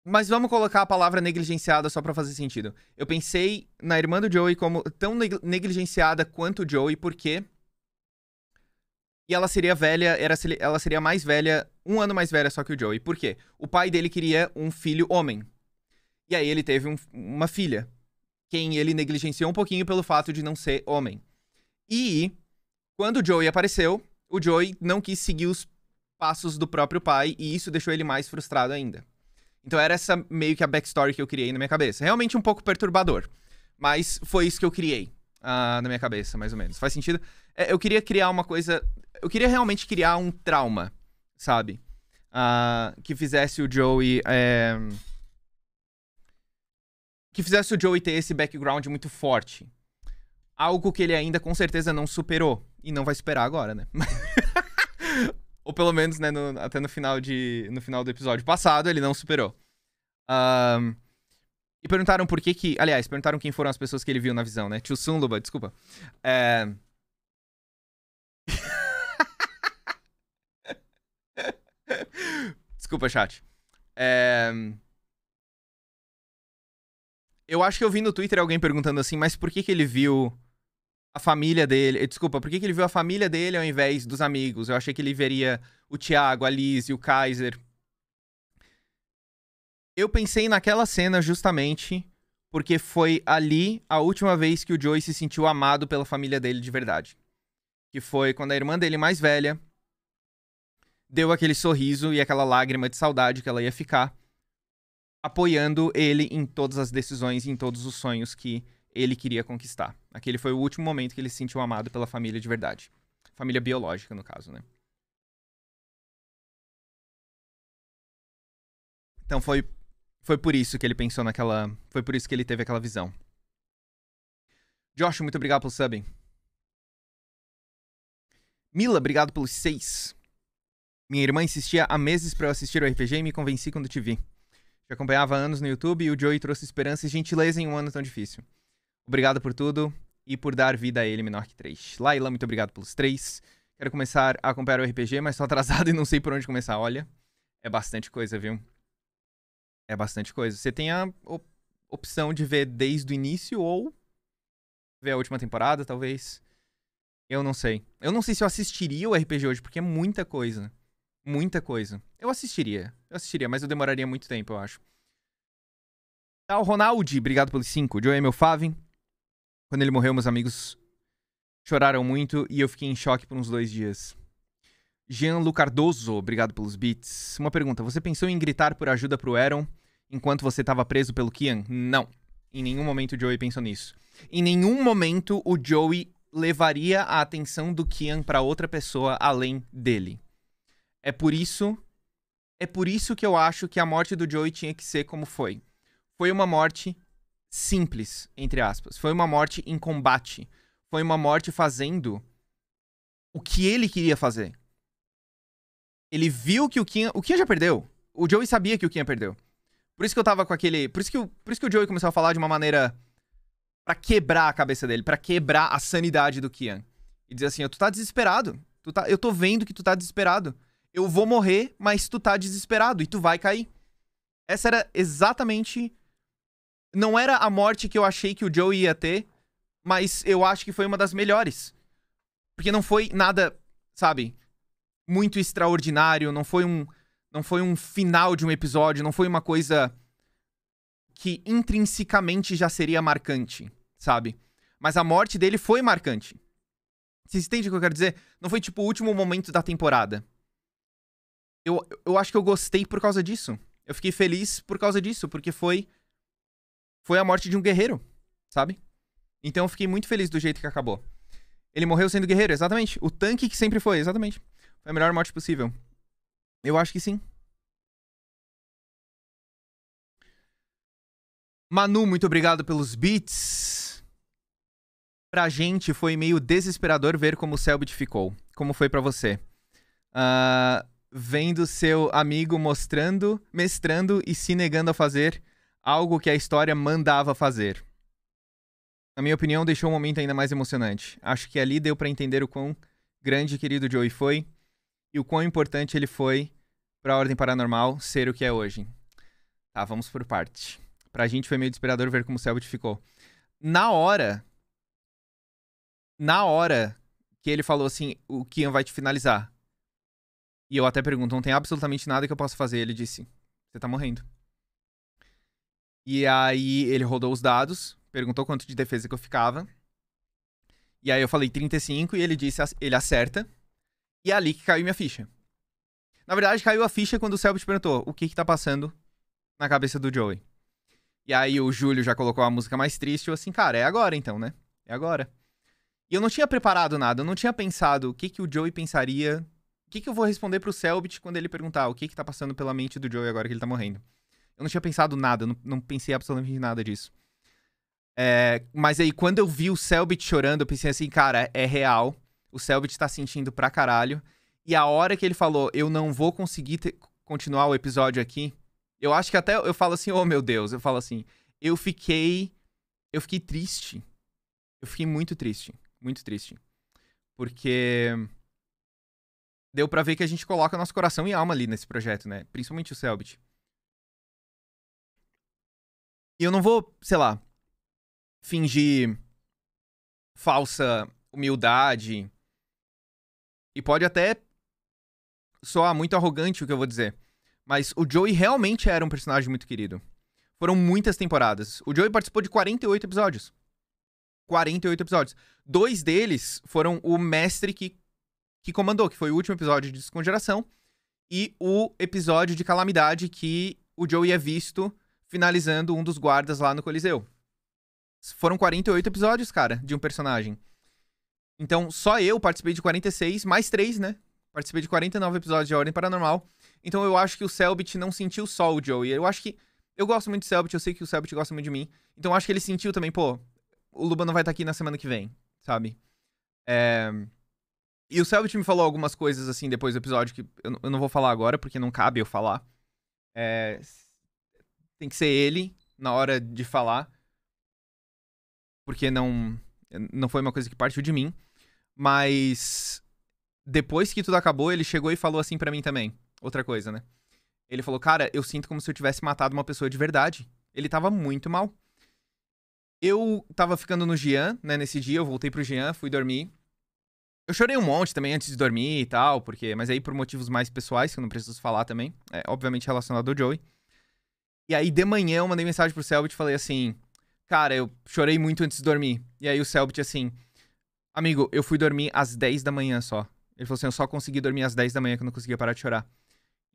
Mas vamos colocar a palavra negligenciada só pra fazer sentido. Eu pensei na irmã do Joey como tão negligenciada quanto o Joey, porque... E ela seria velha, ela seria mais velha, 1 ano mais velha só que o Joey. Por quê? O pai dele queria um filho homem. E aí ele teve uma filha. Quem ele negligenciou um pouquinho pelo fato de não ser homem. E quando o Joey apareceu, o Joey não quis seguir os passos do próprio pai. E isso deixou ele mais frustrado ainda. Então era essa meio que a backstory que eu criei na minha cabeça. Realmente um pouco perturbador. Mas foi isso que eu criei na minha cabeça, mais ou menos. Faz sentido? Eu queria criar uma coisa... Eu queria realmente criar um trauma, sabe? Que fizesse o Joey... Que fizesse o Joey ter esse background muito forte. Algo que ele ainda com certeza não superou. E não vai superar agora, né? Ou pelo menos, né, até no final do episódio passado, ele não superou. E perguntaram por que que... Aliás, perguntaram quem foram as pessoas que ele viu na visão, né? Tio Sunluba, desculpa. Desculpa, chat. Eu acho que eu vi no Twitter alguém perguntando assim, mas por que que ele viu a família dele... Desculpa, por que que ele viu a família dele ao invés dos amigos? Eu achei que ele veria o Thiago, a Liz e o Kaiser. Eu pensei naquela cena justamente porque foi ali a última vez que o Joey se sentiu amado pela família dele de verdade. Que foi quando a irmã dele mais velha deu aquele sorriso e aquela lágrima de saudade que ela ia ficar, apoiando ele em todas as decisões e em todos os sonhos que ele queria conquistar. Aquele foi o último momento que ele se sentiu amado pela família de verdade. Família biológica, no caso, né? Então foi por isso que ele pensou naquela... Foi por isso que ele teve aquela visão. Josh, muito obrigado pelo sub. Mila, obrigado pelos 6. Minha irmã insistia há meses pra eu assistir o RPG e me convenci quando te vi. Já acompanhava há anos no YouTube e o Joey trouxe esperança e gentileza em um ano tão difícil. Obrigado por tudo e por dar vida a ele menor que 3. Laila, muito obrigado pelos 3. Quero começar a acompanhar o RPG, mas tô atrasado e não sei por onde começar. Olha, é bastante coisa, viu? É bastante coisa. Você tem a opção de ver desde o início ou ver a última temporada, talvez. Eu não sei. Eu não sei se eu assistiria o RPG hoje, porque é muita coisa. Muita coisa. Eu assistiria, mas eu demoraria muito tempo, eu acho. Tá, o Ronaldi, obrigado pelos 5. O Joey é meu fave. Quando ele morreu, meus amigos choraram muito e eu fiquei em choque por uns 2 dias. Jean-Lu Cardoso, obrigado pelos beats. Uma pergunta, você pensou em gritar por ajuda pro Aaron enquanto você tava preso pelo Kian? Não. Em nenhum momento o Joey pensou nisso. Em nenhum momento o Joey levaria a atenção do Kian pra outra pessoa além dele. É por isso que eu acho que a morte do Joey tinha que ser como foi. Foi uma morte simples, entre aspas. Foi uma morte em combate. Foi uma morte fazendo o que ele queria fazer. Ele viu que o Kian já perdeu. O Joey sabia que o Kian perdeu. Por isso que eu tava com aquele... Por isso que o Joey começou a falar de uma maneira pra quebrar a cabeça dele, pra quebrar a sanidade do Kian. E dizer assim, tu tá desesperado. Eu tô vendo que tu tá desesperado. Eu vou morrer, mas tu tá desesperado e tu vai cair. Essa era exatamente... Não era a morte que eu achei que o Joey ia ter, mas eu acho que foi uma das melhores. Porque não foi nada, sabe, muito extraordinário, não foi um final de um episódio, não foi uma coisa que intrinsecamente já seria marcante, sabe? Mas a morte dele foi marcante. Vocês entendem o que eu quero dizer? Não foi tipo o último momento da temporada. Eu acho que eu gostei por causa disso. Eu fiquei feliz por causa disso, porque foi a morte de um guerreiro, sabe? Então eu fiquei muito feliz do jeito que acabou. Ele morreu sendo guerreiro, exatamente. O tanque que sempre foi, exatamente. Foi a melhor morte possível. Eu acho que sim. Manu, muito obrigado pelos beats. Pra gente foi meio desesperador ver como o Selbit ficou. Como foi pra você? Vendo seu amigo mestrando e se negando a fazer algo que a história mandava fazer. Na minha opinião, deixou o momento ainda mais emocionante. Acho que ali deu pra entender o quão grande e querido Joey foi e o quão importante ele foi pra Ordem Paranormal ser o que é hoje. Tá, vamos por parte. Pra gente foi meio desesperador ver como o Selbit ficou. Na hora que ele falou assim, o Kian vai te finalizar. E eu até pergunto, não tem absolutamente nada que eu possa fazer. Ele disse, você tá morrendo. E aí ele rodou os dados, perguntou quanto de defesa que eu ficava. E aí eu falei 35 e ele disse, ele acerta. E é ali que caiu minha ficha. Na verdade, caiu a ficha quando o Selbit perguntou o que tá passando na cabeça do Joey. E aí o Júlio já colocou a música mais triste. Eu assim, cara, é agora então, né? É agora. E eu não tinha preparado nada, eu não tinha pensado o que o Joey pensaria. O que eu vou responder pro Selbit quando ele perguntar o que tá passando pela mente do Joey agora que ele tá morrendo. Eu não tinha pensado nada, eu não pensei absolutamente nada disso. Mas aí, quando eu vi o Selbit chorando, eu pensei assim, cara, é real. O Selbit tá sentindo pra caralho. E a hora que ele falou, eu não vou conseguir continuar o episódio aqui, eu acho que até eu falo assim, oh meu Deus, eu falo assim, eu fiquei triste. Eu fiquei muito triste. Muito triste. Porque deu pra ver que a gente coloca nosso coração e alma ali nesse projeto, né? Principalmente o Cellbit. E eu não vou, sei lá, fingir falsa humildade. E pode até soar muito arrogante o que eu vou dizer. Mas o Joey realmente era um personagem muito querido. Foram muitas temporadas. O Joey participou de 48 episódios. 48 episódios. 2 deles foram o mestre que comandou, que foi o último episódio de Descongelação, e o episódio de Calamidade que o Joey é visto finalizando um dos guardas lá no Coliseu. Foram 48 episódios, cara, de um personagem. Então, só eu participei de 46, mais 3, né? Participei de 49 episódios de Ordem Paranormal. Então eu acho que o Cellbit não sentiu só o Joey. Eu acho que... Eu gosto muito do Cellbit, eu sei que o Cellbit gosta muito de mim. Então eu acho que ele sentiu também, pô, o Luba não vai estar aqui na semana que vem, sabe? E o Cellbit me falou algumas coisas, assim, depois do episódio que eu não vou falar agora, porque não cabe eu falar. Tem que ser ele na hora de falar. Porque não foi uma coisa que partiu de mim. Mas depois que tudo acabou, ele chegou e falou assim pra mim também. Outra coisa, né? Ele falou, cara, eu sinto como se eu tivesse matado uma pessoa de verdade. Ele tava muito mal. Eu tava ficando no Jean, né, nesse dia, eu voltei pro Jean, fui dormir. Eu chorei um monte também antes de dormir e tal, mas aí por motivos mais pessoais, que eu não preciso falar também. Obviamente relacionado ao Joey. E aí de manhã eu mandei mensagem pro Cellbit e falei assim, cara, eu chorei muito antes de dormir. E aí o Cellbit assim, amigo, eu fui dormir às 10 da manhã só. Ele falou assim, eu só consegui dormir às 10 da manhã que eu não conseguia parar de chorar.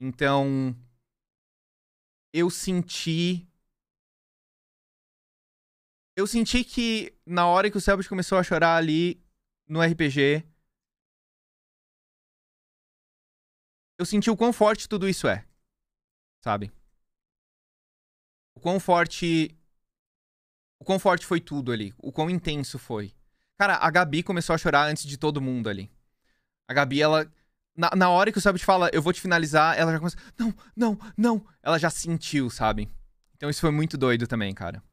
Então, eu senti que na hora que o Cellbit começou a chorar ali no RPG, eu senti o quão forte tudo isso é, sabe? O quão forte foi tudo ali, o quão intenso foi. Cara, a Gabi começou a chorar antes de todo mundo ali. A Gabi, ela... Na hora que o Cellbit fala, eu vou te finalizar, ela já começa... Não. Ela já sentiu, sabe? Então isso foi muito doido também, cara.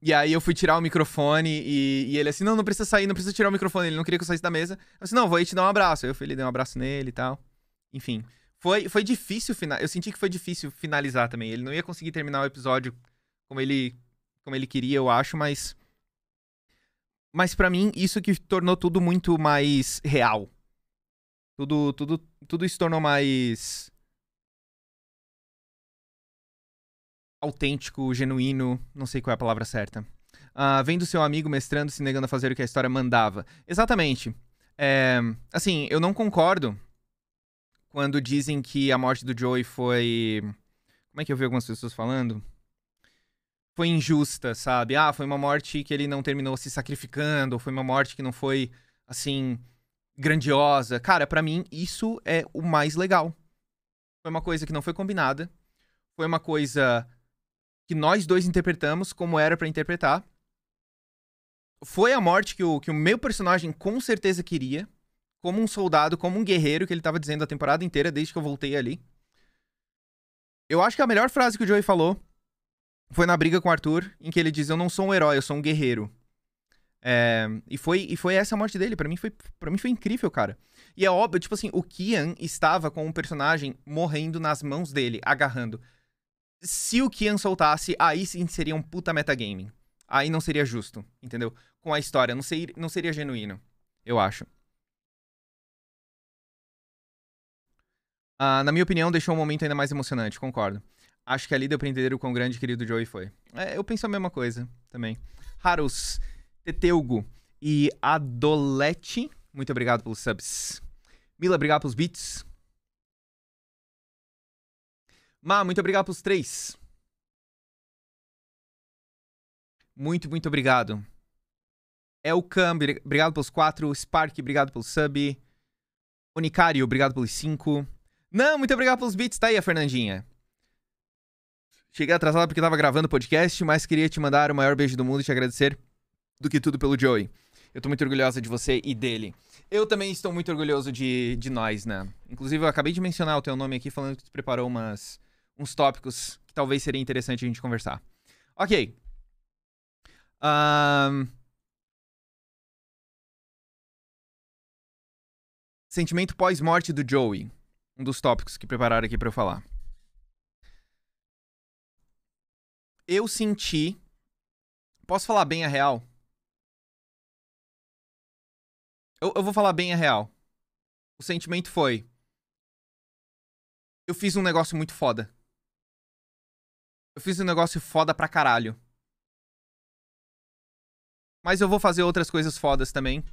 E aí eu fui tirar o microfone e ele assim, não precisa sair, não precisa tirar o microfone. Ele não queria que eu saísse da mesa. Eu disse, não, vou aí te dar um abraço. Aí eu fui ali, dei um abraço nele e tal. Enfim. Foi difícil, eu senti que foi difícil finalizar também. Ele não ia conseguir terminar o episódio como ele queria, eu acho, mas pra mim, isso que tornou tudo muito mais real. Tudo se tornou mais autêntico, genuíno, não sei qual é a palavra certa. Vendo seu amigo mestrando se negando a fazer o que a história mandava. Exatamente. Assim, eu não concordo quando dizem que a morte do Joey foi... Como é que eu vi algumas pessoas falando? Foi injusta, sabe? Foi uma morte que ele não terminou se sacrificando, ou foi uma morte que não foi, assim, grandiosa. Cara, pra mim, isso é o mais legal. Foi uma coisa que não foi combinada. Foi uma coisa que nós dois interpretamos como era pra interpretar. Foi a morte que o meu personagem com certeza queria. Como um soldado, como um guerreiro, que ele tava dizendo a temporada inteira, desde que eu voltei ali. Eu acho que a melhor frase que o Joey falou foi na briga com o Arthur, em que ele diz, eu não sou um herói, eu sou um guerreiro. E foi essa a morte dele. Pra mim foi incrível, cara. E é óbvio, tipo assim, o Kian estava com um personagem morrendo nas mãos dele, agarrando. Se o Kian soltasse, aí sim seria um puta metagaming. Aí não seria justo, entendeu? Com a história, não seria genuíno, eu acho. Na minha opinião, deixou um momento ainda mais emocionante, concordo. Acho que ali deu pra entender o quão grande e querido o Joey foi. Eu penso a mesma coisa também. Harus, Teteugo e Adolete, muito obrigado pelos subs. Mila, obrigado pelos beats. Ma, muito obrigado pelos 3. Muito obrigado. Elcam, obrigado pelos 4. Spark, obrigado pelo sub. Unicário, obrigado pelos 5. Não, muito obrigado pelos beats. Tá aí a Fernandinha. Cheguei atrasado porque tava gravando o podcast, mas queria te mandar o maior beijo do mundo e te agradecer do que tudo pelo Joey. Eu tô muito orgulhosa de você e dele. Eu também estou muito orgulhoso de nós, né? Inclusive, eu acabei de mencionar o teu nome aqui, falando que tu preparou uns tópicos que talvez seria interessante a gente conversar. Ok. Sentimento pós-morte do Joey. Um dos tópicos que prepararam aqui pra eu falar. Eu senti... Posso falar bem a real? Eu vou falar bem a real. O sentimento foi... Eu fiz um negócio muito foda. Eu fiz um negócio foda pra caralho. Mas eu vou fazer outras coisas fodas também.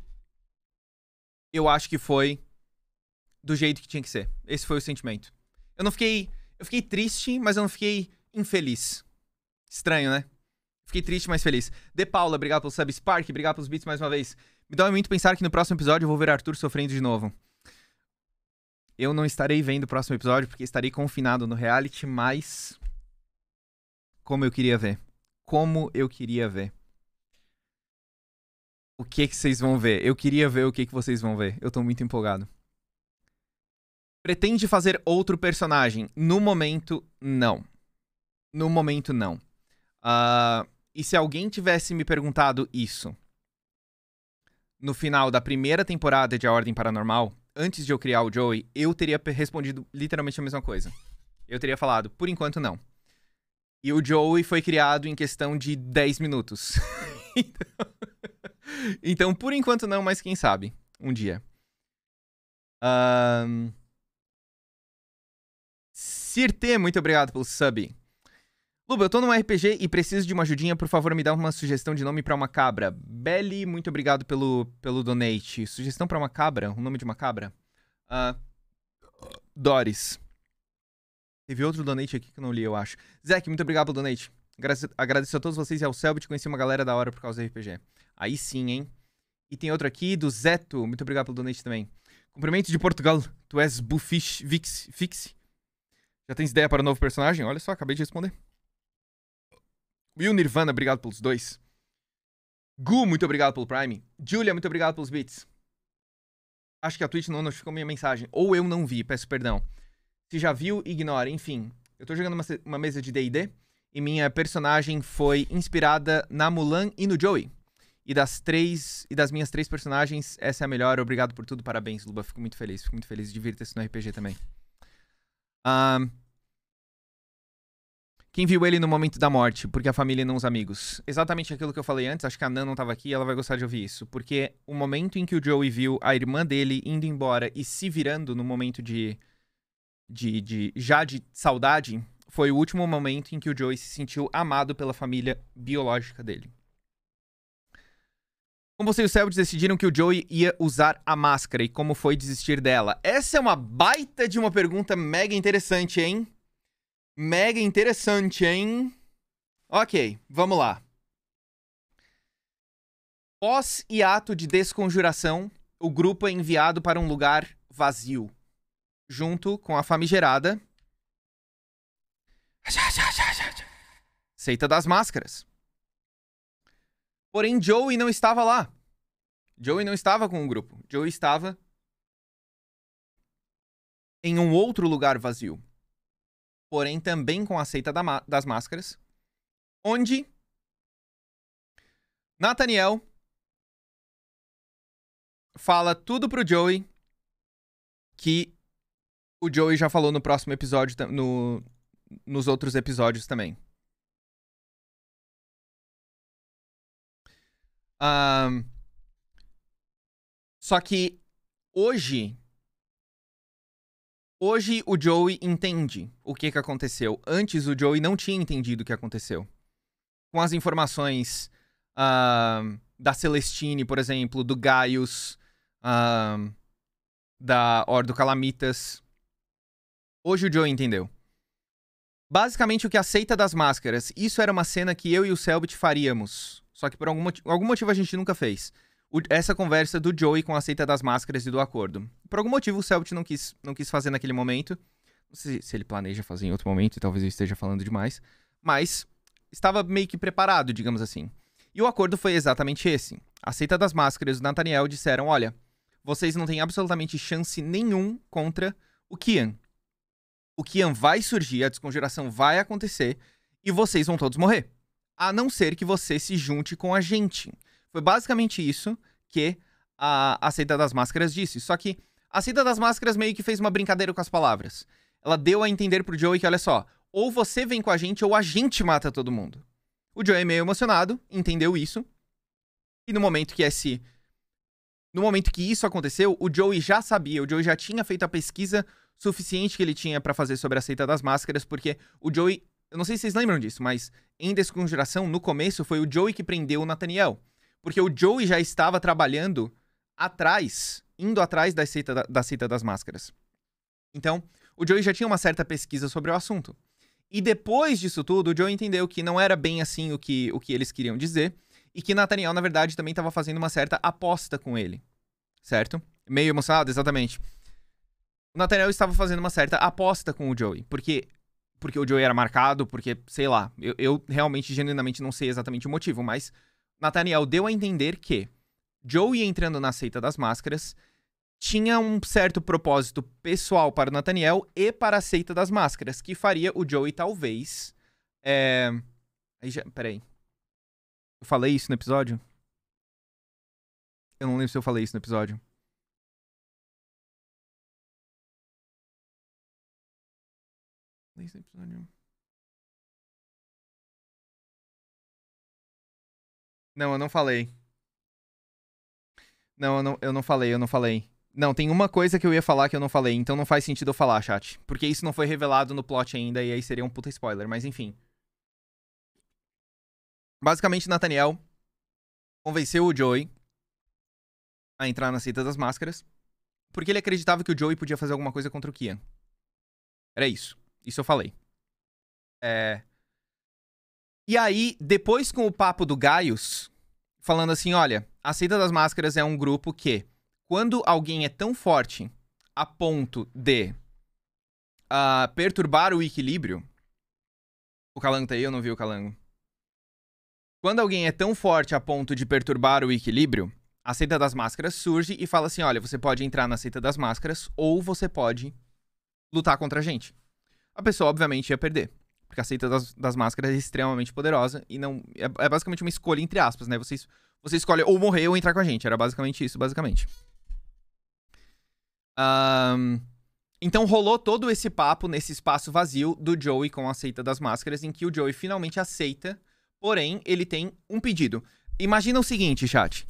Eu acho que foi do jeito que tinha que ser. Esse foi o sentimento. Eu fiquei triste, mas eu não fiquei infeliz. Estranho, né? Fiquei triste, mas feliz. De Paula, obrigado pelo sub. Spark, obrigado pelos beats mais uma vez. Me dói muito pensar que no próximo episódio eu vou ver Arthur sofrendo de novo. Eu não estarei vendo o próximo episódio porque estarei confinado no reality, mas... Como eu queria ver. Como eu queria ver. O que vocês vão ver? Eu queria ver o que vocês vão ver. Eu tô muito empolgado. Pretende fazer outro personagem? No momento, não. No momento, não. E se alguém tivesse me perguntado isso no final da primeira temporada de A Ordem Paranormal, antes de eu criar o Joey, eu teria respondido literalmente a mesma coisa. Eu teria falado, por enquanto, não. E o Joey foi criado em questão de 10 minutos. Então, por enquanto não, mas quem sabe? Um dia. Sirte, muito obrigado pelo sub. Luba, eu tô num RPG e preciso de uma ajudinha. Por favor, me dá uma sugestão de nome pra uma cabra. Belly, muito obrigado pelo donate. Sugestão pra uma cabra? O nome de uma cabra? Doris. Teve outro donate aqui que eu não li, eu acho. Zek, muito obrigado pelo donate. Agradeço a todos vocês e ao Selbit. Conheci uma galera da hora por causa do RPG. Aí sim, hein? E tem outro aqui do Zeto. Muito obrigado pelo donate também. Cumprimento de Portugal. Tu és Bufish Fix. Já tens ideia para o novo personagem? Olha só, acabei de responder. Will Nirvana, obrigado pelos 2. Gu, muito obrigado pelo Prime. Julia, muito obrigado pelos bits. Acho que a Twitch não notificou minha mensagem. Ou eu não vi, peço perdão. Se já viu, ignora. Enfim, eu tô jogando uma mesa de D&D e minha personagem foi inspirada na Mulan e no Joey. E das minhas 3 personagens, essa é a melhor. Obrigado por tudo, parabéns, Luba. Fico muito feliz. Divirta-se no RPG também. Quem viu ele no momento da morte? Porque a família e não os amigos. Exatamente aquilo que eu falei antes. Acho que a Nan não tava aqui e ela vai gostar de ouvir isso. Porque o momento em que o Joey viu a irmã dele indo embora e se virando no momento de saudade, foi o último momento em que o Joey se sentiu amado pela família biológica dele. Como você e o Selbit decidiram que o Joey ia usar a máscara e como foi desistir dela? Essa é uma baita de uma pergunta mega interessante, hein? Mega interessante, hein? Ok, vamos lá. Pós e ato de desconjuração, o grupo é enviado para um lugar vazio, junto com a famigerada Seita das Máscaras. Porém, Joey não estava lá. Joey não estava com o grupo. Joey estava em um outro lugar vazio. Porém, também com a Seita das Máscaras. Onde Nathaniel fala tudo pro Joey que o Joey já falou no próximo episódio, nos outros episódios também. Só que hoje o Joey entende o que aconteceu. Antes o Joey não tinha entendido o que aconteceu. Com as informações da Celestine, por exemplo, do Gaius, da Ordo Calamitas. Hoje o Joey entendeu. Basicamente o que a Seita das Máscaras, isso era uma cena que eu e o Selbit faríamos. Só que por algum motivo a gente nunca fez. Essa conversa do Joey com a Seita das Máscaras e do acordo. Por algum motivo o Selbit não quis fazer naquele momento. Não sei se ele planeja fazer em outro momento, e talvez eu esteja falando demais. Mas estava meio que preparado, digamos assim. E o acordo foi exatamente esse. A Seita das Máscaras e o Nathaniel disseram, olha, vocês não têm absolutamente chance nenhum contra o Kian. o Kian vai surgir, a desconjuração vai acontecer e vocês vão todos morrer. A não ser que você se junte com a gente. Foi basicamente isso que a Seita das Máscaras disse. Só que a Seita das Máscaras meio que fez uma brincadeira com as palavras. Ela deu a entender pro Joey que, olha só, ou você vem com a gente ou a gente mata todo mundo. O Joey, meio emocionado, entendeu isso. E no momento que isso aconteceu, o Joey já sabia, o Joey já tinha feito a pesquisa suficiente que ele tinha pra fazer sobre a Seita das Máscaras, porque o Joey, eu não sei se vocês lembram disso, mas em Desconjuração, no começo, foi o Joey que prendeu o Nathaniel. Porque o Joey já estava trabalhando indo atrás da Seita das Máscaras. Então, o Joey já tinha uma certa pesquisa sobre o assunto. E depois disso tudo, o Joey entendeu que não era bem assim o que eles queriam dizer, e que Nathaniel, na verdade, também estava fazendo uma certa aposta com ele. Certo? Meio emocionado, exatamente. O Nathaniel estava fazendo uma certa aposta com o Joey. Porque o Joey era marcado, porque, sei lá, eu realmente, genuinamente, não sei exatamente o motivo, mas Nathaniel deu a entender que Joey entrando na Seita das Máscaras tinha um certo propósito pessoal para o Nathaniel e para a Seita das Máscaras, que faria o Joey, talvez... Peraí. Eu falei isso no episódio? Eu não lembro se eu falei isso no episódio. Não, eu não falei. Não, eu não falei. Não, tem uma coisa que eu ia falar que eu não falei, então não faz sentido eu falar, chat. Porque isso não foi revelado no plot ainda, e aí seria um puta spoiler, mas enfim. Basicamente, Nathaniel convenceu o Joey a entrar na Seita das Máscaras, porque ele acreditava que o Joey podia fazer alguma coisa contra o Kian. Era isso. Isso eu falei. E aí, depois com o papo do Gaius, falando assim, olha, a Seita das Máscaras é um grupo que, quando alguém é tão forte a ponto de perturbar o equilíbrio... O Calango tá aí? Eu não vi o Calango. Quando alguém é tão forte a ponto de perturbar o equilíbrio, a Seita das Máscaras surge e fala assim, olha, você pode entrar na Seita das Máscaras ou você pode lutar contra a gente. A pessoa, obviamente, ia perder. Porque a Seita das Máscaras é extremamente poderosa e não... É basicamente uma escolha entre aspas, né? Você escolhe ou morrer ou entrar com a gente. Era basicamente isso, basicamente. Então rolou todo esse papo nesse espaço vazio do Joey com a Seita das Máscaras, em que o Joey finalmente aceita, porém, ele tem um pedido. Imagina o seguinte, chat.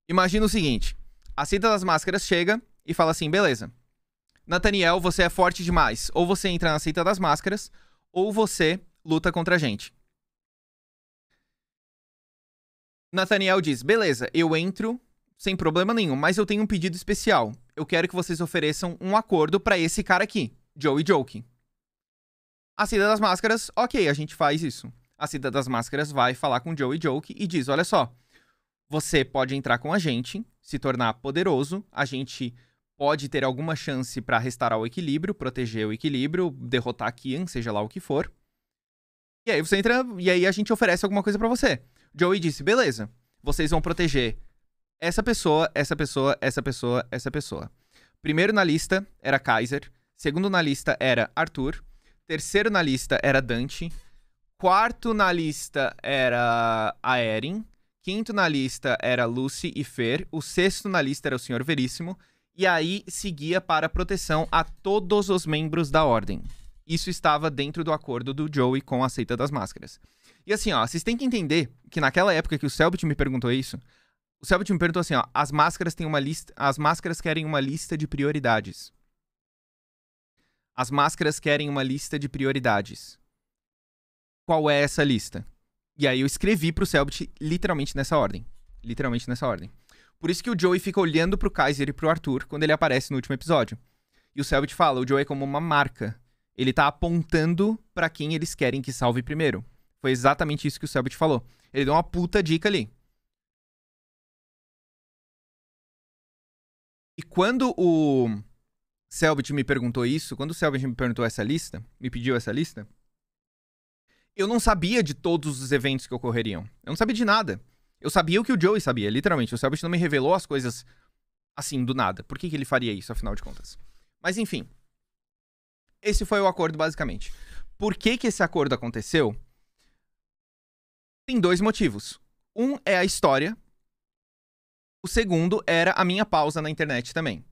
Imagina o seguinte. A Seita das Máscaras chega e fala assim, beleza. Nathaniel, você é forte demais. Ou você entra na Seita das Máscaras, ou você luta contra a gente. Nathaniel diz, beleza, eu entro sem problema nenhum, mas eu tenho um pedido especial. Eu quero que vocês ofereçam um acordo pra esse cara aqui, Joey Joke. A Seita das Máscaras, ok, a gente faz isso. A Seita das Máscaras vai falar com Joey Joke e diz, olha só, você pode entrar com a gente, se tornar poderoso, a gente pode ter alguma chance pra restaurar o equilíbrio, proteger o equilíbrio, derrotar Kian, seja lá o que for. E aí você entra, e aí a gente oferece alguma coisa pra você. Joey disse, beleza, vocês vão proteger essa pessoa, essa pessoa, essa pessoa, essa pessoa. Primeiro na lista era Kaiser, segundo na lista era Arthur, terceiro na lista era Dante, quarto na lista era a Erin, quinto na lista era Lucy e Fer, o sexto na lista era o Senhor Veríssimo, e aí seguia para proteção a todos os membros da Ordem. Isso estava dentro do acordo do Joey com a Seita das Máscaras. E assim, ó, vocês têm que entender que naquela época que o Selbit me perguntou isso, o Selbit me perguntou assim, ó, as máscaras têm uma lista, as máscaras querem uma lista de prioridades. As máscaras querem uma lista de prioridades. Qual é essa lista? E aí eu escrevi pro Selbit literalmente nessa ordem. Literalmente nessa ordem. Por isso que o Joey fica olhando pro Kaiser e pro Arthur quando ele aparece no último episódio. E o Selbit fala, o Joey é como uma marca. Ele tá apontando pra quem eles querem que salve primeiro. Foi exatamente isso que o Selbit falou. Ele deu uma puta dica ali. E quando o Selbit me perguntou isso, quando o Selbit me perguntou essa lista, me pediu essa lista, eu não sabia de todos os eventos que ocorreriam. Eu não sabia de nada. Eu sabia o que o Joey sabia, literalmente. O Selbit não me revelou as coisas assim, do nada. Por que ele faria isso, afinal de contas? Mas enfim. esse foi o acordo, basicamente. Por que que esse acordo aconteceu? Tem 2 motivos. Um é a história. O segundo era a minha pausa na internet também.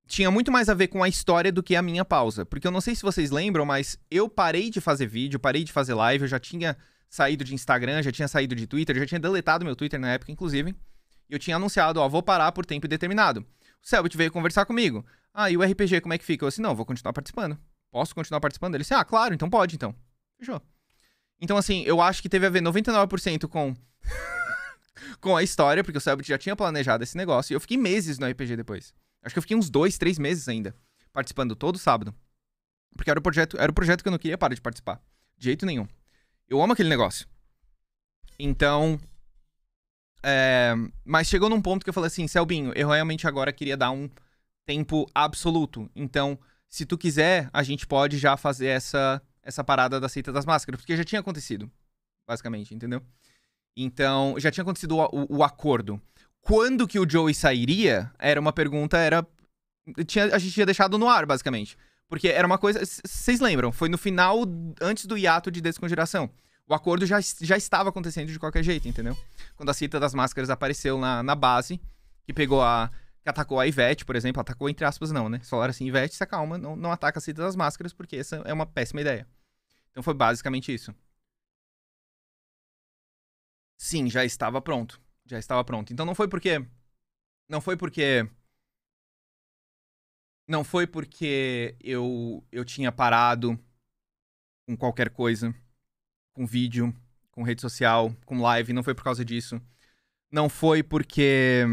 Tinha muito mais a ver com a história do que a minha pausa. Porque eu não sei se vocês lembram, mas eu parei de fazer vídeo, parei de fazer live, eu já tinha saído de Instagram, já tinha saído de Twitter, já tinha deletado meu Twitter na época, inclusive. E eu tinha anunciado, ó, vou parar por tempo indeterminado. O Selbit veio conversar comigo. Ah, e o RPG, como é que fica? Eu disse, não, vou continuar participando. Posso continuar participando? Ele disse, ah, claro, então pode, então. Fechou. Então, assim, eu acho que teve a ver 99% com a história, porque o Selbit já tinha planejado esse negócio. E eu fiquei meses no RPG depois. Acho que eu fiquei uns 2, 3 meses ainda, participando todo sábado. Porque era o projeto que eu não queria parar de participar. De jeito nenhum. Eu amo aquele negócio. Então... mas chegou num ponto que eu falei assim, Selbinho, eu realmente agora queria dar um tempo absoluto. Então, se tu quiser, a gente pode já fazer essa parada da seita das máscaras. Porque já tinha acontecido, basicamente, entendeu? Então, já tinha acontecido o acordo. Quando que o Joey sairia, era uma pergunta, a gente tinha deixado no ar, basicamente. Porque era uma coisa... Vocês lembram? Foi no final, antes do hiato de desconjuração. O acordo já estava acontecendo de qualquer jeito, entendeu? Quando a seita das máscaras apareceu na base, que atacou a Ivete, por exemplo. Atacou entre aspas não, né? Falaram assim, Ivete, se acalma, não ataca a seita das máscaras, porque essa é uma péssima ideia. Então foi basicamente isso. Sim, já estava pronto. Já estava pronto. Então não foi porque eu tinha parado com qualquer coisa, com vídeo, com rede social, com live, não foi por causa disso. Não foi porque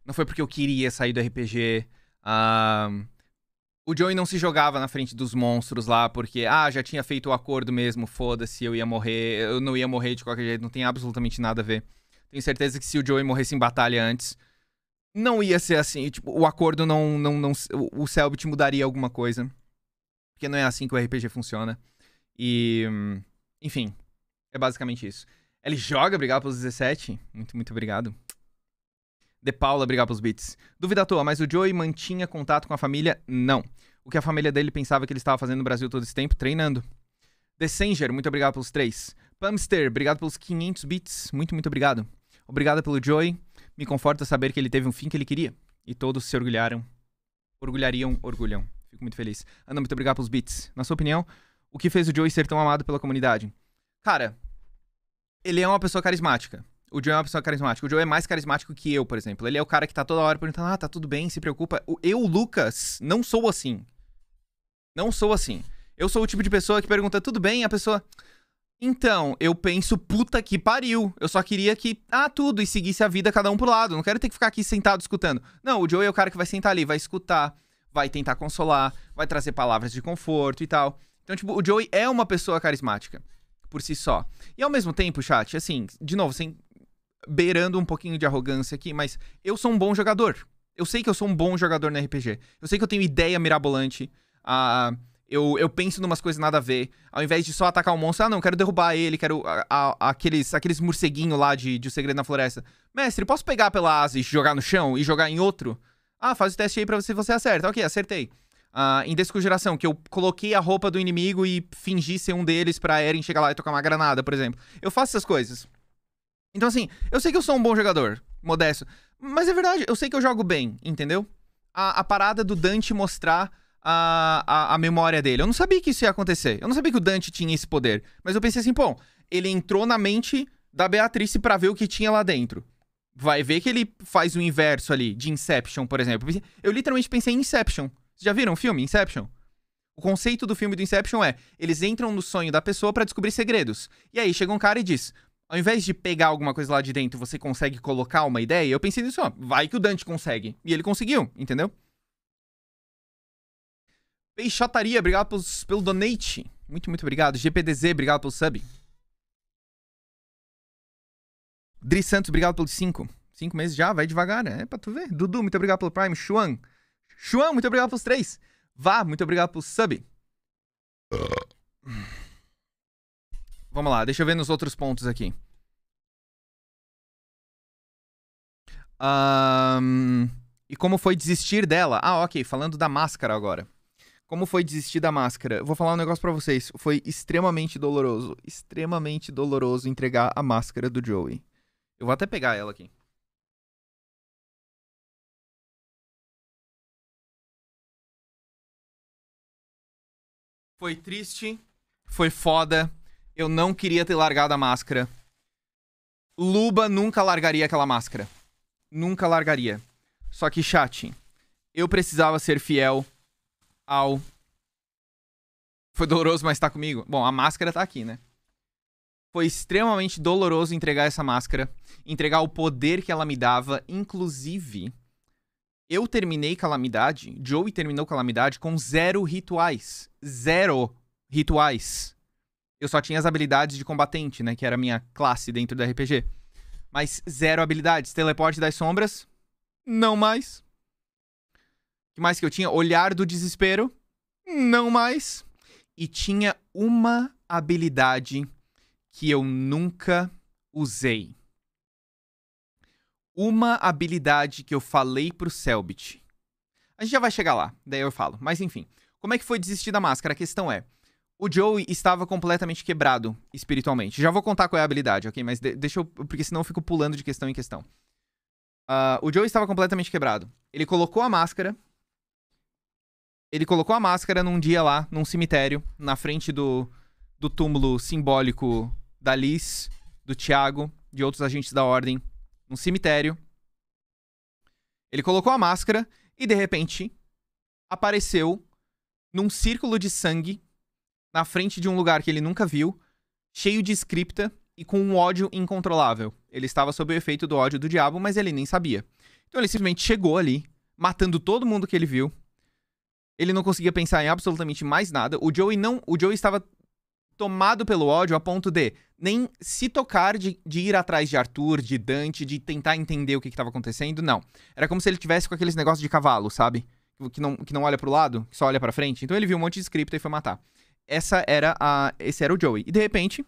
não foi porque eu queria sair do RPG. O Joey não se jogava na frente dos monstros lá porque, já tinha feito o acordo mesmo, foda-se, eu não ia morrer de qualquer jeito, não tem absolutamente nada a ver. Tenho certeza que se o Joey morresse em batalha antes, não ia ser assim, tipo, o acordo o Selbit mudaria alguma coisa. Porque não é assim que o RPG funciona. E, enfim, é basicamente isso. Ele joga, obrigado pelos 17. Muito obrigado. De Paula, obrigado pelos bits. Dúvida à toa, mas o Joey mantinha contato com a família? Não. O que a família dele pensava que ele estava fazendo no Brasil todo esse tempo? Treinando. Dessenger, muito obrigado pelos 3. Pamster, obrigado pelos 500 bits. Muito obrigado. Obrigado pelo Joey. Me conforta saber que ele teve um fim que ele queria. E todos se orgulham. Fico muito feliz. Ana, muito obrigado pelos bits. Na sua opinião, o que fez o Joey ser tão amado pela comunidade? Cara, ele é uma pessoa carismática. O Joey é uma pessoa carismática. O Joey é mais carismático que eu, por exemplo. Ele é o cara que tá toda hora perguntando, tá tudo bem, se preocupa. Eu, Lucas, não sou assim. Não sou assim. Eu sou o tipo de pessoa que pergunta, tudo bem? E a pessoa... Então, eu penso, puta que pariu. Eu só queria que, tudo, e seguisse a vida cada um pro lado. Não quero ter que ficar aqui sentado escutando. Não, o Joey é o cara que vai sentar ali, vai escutar, vai tentar consolar, vai trazer palavras de conforto e tal. Então, tipo, o Joey é uma pessoa carismática, por si só. E ao mesmo tempo, chat, assim, de novo, beirando um pouquinho de arrogância aqui, mas eu sou um bom jogador. Eu sei que eu sou um bom jogador no RPG. Eu sei que eu tenho ideia mirabolante. Eu penso numas coisas nada a ver. Ao invés de só atacar um monstro, não, quero derrubar ele, quero aqueles morceguinhos lá de O Segredo na Floresta. Mestre, posso pegar pela asa e jogar no chão e jogar em outro? Faz o teste aí pra ver se você acerta. Ok, acertei. Em Desconjuração, que eu coloquei a roupa do inimigo e fingi ser um deles pra Eren chegar lá e tocar uma granada, por exemplo. Eu faço essas coisas. Então, assim, eu sei que eu sou um bom jogador, modesto. Mas é verdade, eu sei que eu jogo bem, entendeu? A parada do Dante mostrar a memória dele. Eu não sabia que isso ia acontecer. Eu não sabia que o Dante tinha esse poder. Mas eu pensei assim, ele entrou na mente da Beatrice pra ver o que tinha lá dentro. Vai ver que ele faz o inverso ali, de Inception, por exemplo. Eu literalmente pensei em Inception. Vocês já viram o filme Inception? O conceito do filme do Inception é, eles entram no sonho da pessoa pra descobrir segredos. E aí chega um cara e diz, ao invés de pegar alguma coisa lá de dentro, você consegue colocar uma ideia? Eu pensei nisso, vai que o Dante consegue. E ele conseguiu, entendeu? Peixotaria, obrigado pelo donate. Muito obrigado. GPDZ, obrigado pelo sub. Dri Santos, obrigado pelos 5. 5 meses já, vai devagar, né? É pra tu ver. Dudu, muito obrigado pelo Prime. Xuan, muito obrigado pelos 3. Vá, muito obrigado pelo sub. Vamos lá, deixa eu ver nos outros pontos aqui. E como foi desistir dela? Ah, ok, falando da máscara agora. Como foi desistir da máscara? Eu vou falar um negócio pra vocês. Foi extremamente doloroso entregar a máscara do Joey. Eu vou até pegar ela aqui. Foi triste, foi foda. Eu não queria ter largado a máscara. Luba nunca largaria aquela máscara. Nunca largaria. Só que, chat, eu precisava ser fiel ao... Foi doloroso, mas tá comigo. Bom, a máscara tá aqui, né? Foi extremamente doloroso entregar essa máscara. Entregar o poder que ela me dava. Inclusive, eu terminei Calamidade. Joey terminou Calamidade com 0 rituais. 0 rituais. Eu só tinha as habilidades de combatente, né? Que era a minha classe dentro do RPG. Mas 0 habilidades. Teleporte das sombras. Não mais. O que mais que eu tinha? Olhar do desespero. Não mais. E tinha uma habilidade que eu nunca usei. Uma habilidade que eu falei pro Selbit. A gente já vai chegar lá, daí eu falo. Mas enfim, como é que foi desistir da máscara? A questão é, o Joey estava completamente quebrado espiritualmente. Já vou contar qual é a habilidade, ok? Mas deixa eu... Porque senão eu fico pulando de questão em questão. O Joey estava completamente quebrado. Ele colocou a máscara... Ele colocou a máscara num dia lá, num cemitério, na frente do túmulo simbólico da Liz, do Thiago, de outros agentes da Ordem, num cemitério. Ele colocou a máscara e, de repente, apareceu num círculo de sangue, na frente de um lugar que ele nunca viu, cheio de scripta e com um ódio incontrolável. Ele estava sob o efeito do ódio do diabo, mas ele nem sabia. Então ele simplesmente chegou ali, matando todo mundo que ele viu. Ele não conseguia pensar em absolutamente mais nada. O Joey estava tomado pelo ódio a ponto de nem se tocar de ir atrás de Arthur, de Dante, de tentar entender o que estava acontecendo, não. Era como se ele tivesse com aqueles negócios de cavalo, sabe? Que não olha pro lado, que só olha pra frente. Então ele viu um monte de script e foi matar. Esse era o Joey. E de repente,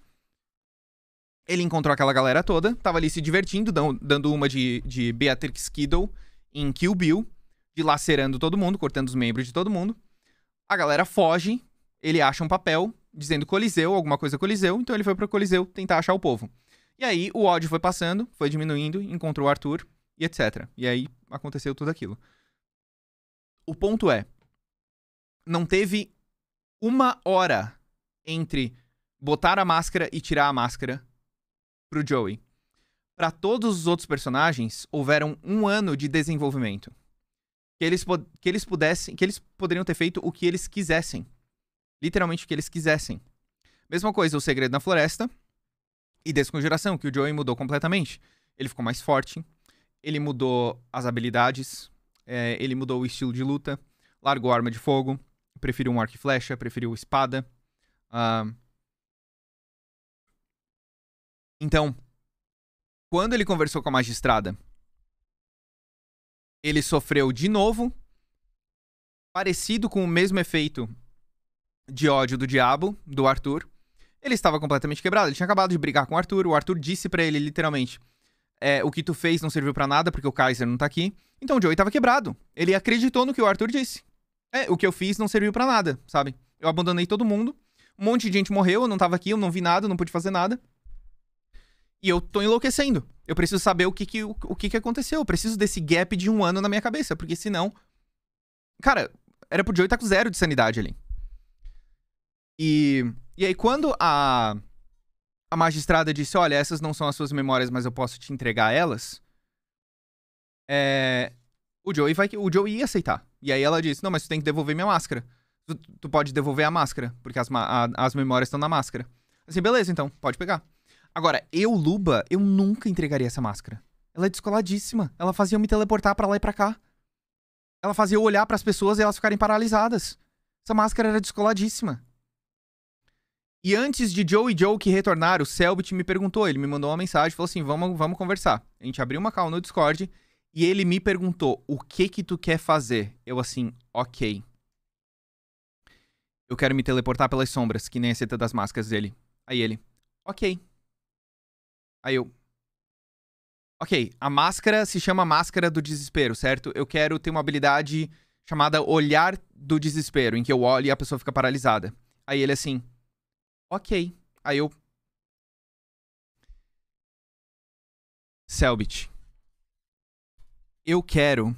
ele encontrou aquela galera toda, tava ali se divertindo, dando uma de Beatrix Kiddo em Kill Bill, dilacerando todo mundo, cortando os membros de todo mundo. A galera foge, ele acha um papel dizendo Coliseu, alguma coisa Coliseu, então ele foi pro Coliseu tentar achar o povo. E aí o ódio foi passando, foi diminuindo, encontrou o Arthur e etc. E aí aconteceu tudo aquilo. O ponto é, não teve uma hora entre botar a máscara e tirar a máscara pro Joey. Pra todos os outros personagens, houveram 1 ano de desenvolvimento. Que eles poderiam ter feito o que eles quisessem. Literalmente o que eles quisessem. Mesma coisa, o Segredo na Floresta e Desconjuração, que o Joey mudou completamente. Ele ficou mais forte, ele mudou as habilidades, ele mudou o estilo de luta, largou a arma de fogo, preferiu um arco e flecha, preferiu espada. Então, quando ele conversou com a magistrada, ele sofreu de novo, parecido com o mesmo efeito de ódio do diabo, do Arthur. Ele estava completamente quebrado, ele tinha acabado de brigar com o Arthur disse pra ele, literalmente, o que tu fez não serviu pra nada, porque o Kaiser não tá aqui. Então o Joey tava quebrado. Ele acreditou no que o Arthur disse. O que eu fiz não serviu pra nada, sabe? Eu abandonei todo mundo, um monte de gente morreu, eu não tava aqui, eu não vi nada, eu não pude fazer nada. E eu tô enlouquecendo. Eu preciso saber o que aconteceu. Eu preciso desse gap de 1 ano na minha cabeça. Porque senão... Cara, era pro Joey estar com 0 de sanidade ali. E aí quando a magistrada disse, olha, essas não são as suas memórias, mas eu posso te entregar elas. O Joey ia aceitar. E aí ela disse, não, mas tu tem que devolver minha máscara. Tu pode devolver a máscara. Porque as memórias estão na máscara. Assim, beleza, então. Pode pegar. Agora, Luba, eu nunca entregaria essa máscara. Ela é descoladíssima. Ela fazia eu me teleportar pra lá e pra cá. Ela fazia eu olhar pras pessoas e elas ficarem paralisadas. Essa máscara era descoladíssima. E antes de Joe e Joe que retornaram, o Selbit me perguntou, ele me mandou uma mensagem, falou assim, vamos conversar. A gente abriu uma call no Discord e ele me perguntou, o que tu quer fazer? Eu assim, ok. Eu quero me teleportar pelas sombras, que nem a seta das máscaras dele. Aí ele, ok. Aí eu, Ok, a máscara se chama Máscara do Desespero, certo? Eu quero ter uma habilidade chamada Olhar do Desespero, em que eu olho e a pessoa fica paralisada. Aí ele assim, ok. Aí eu... Selbit, eu quero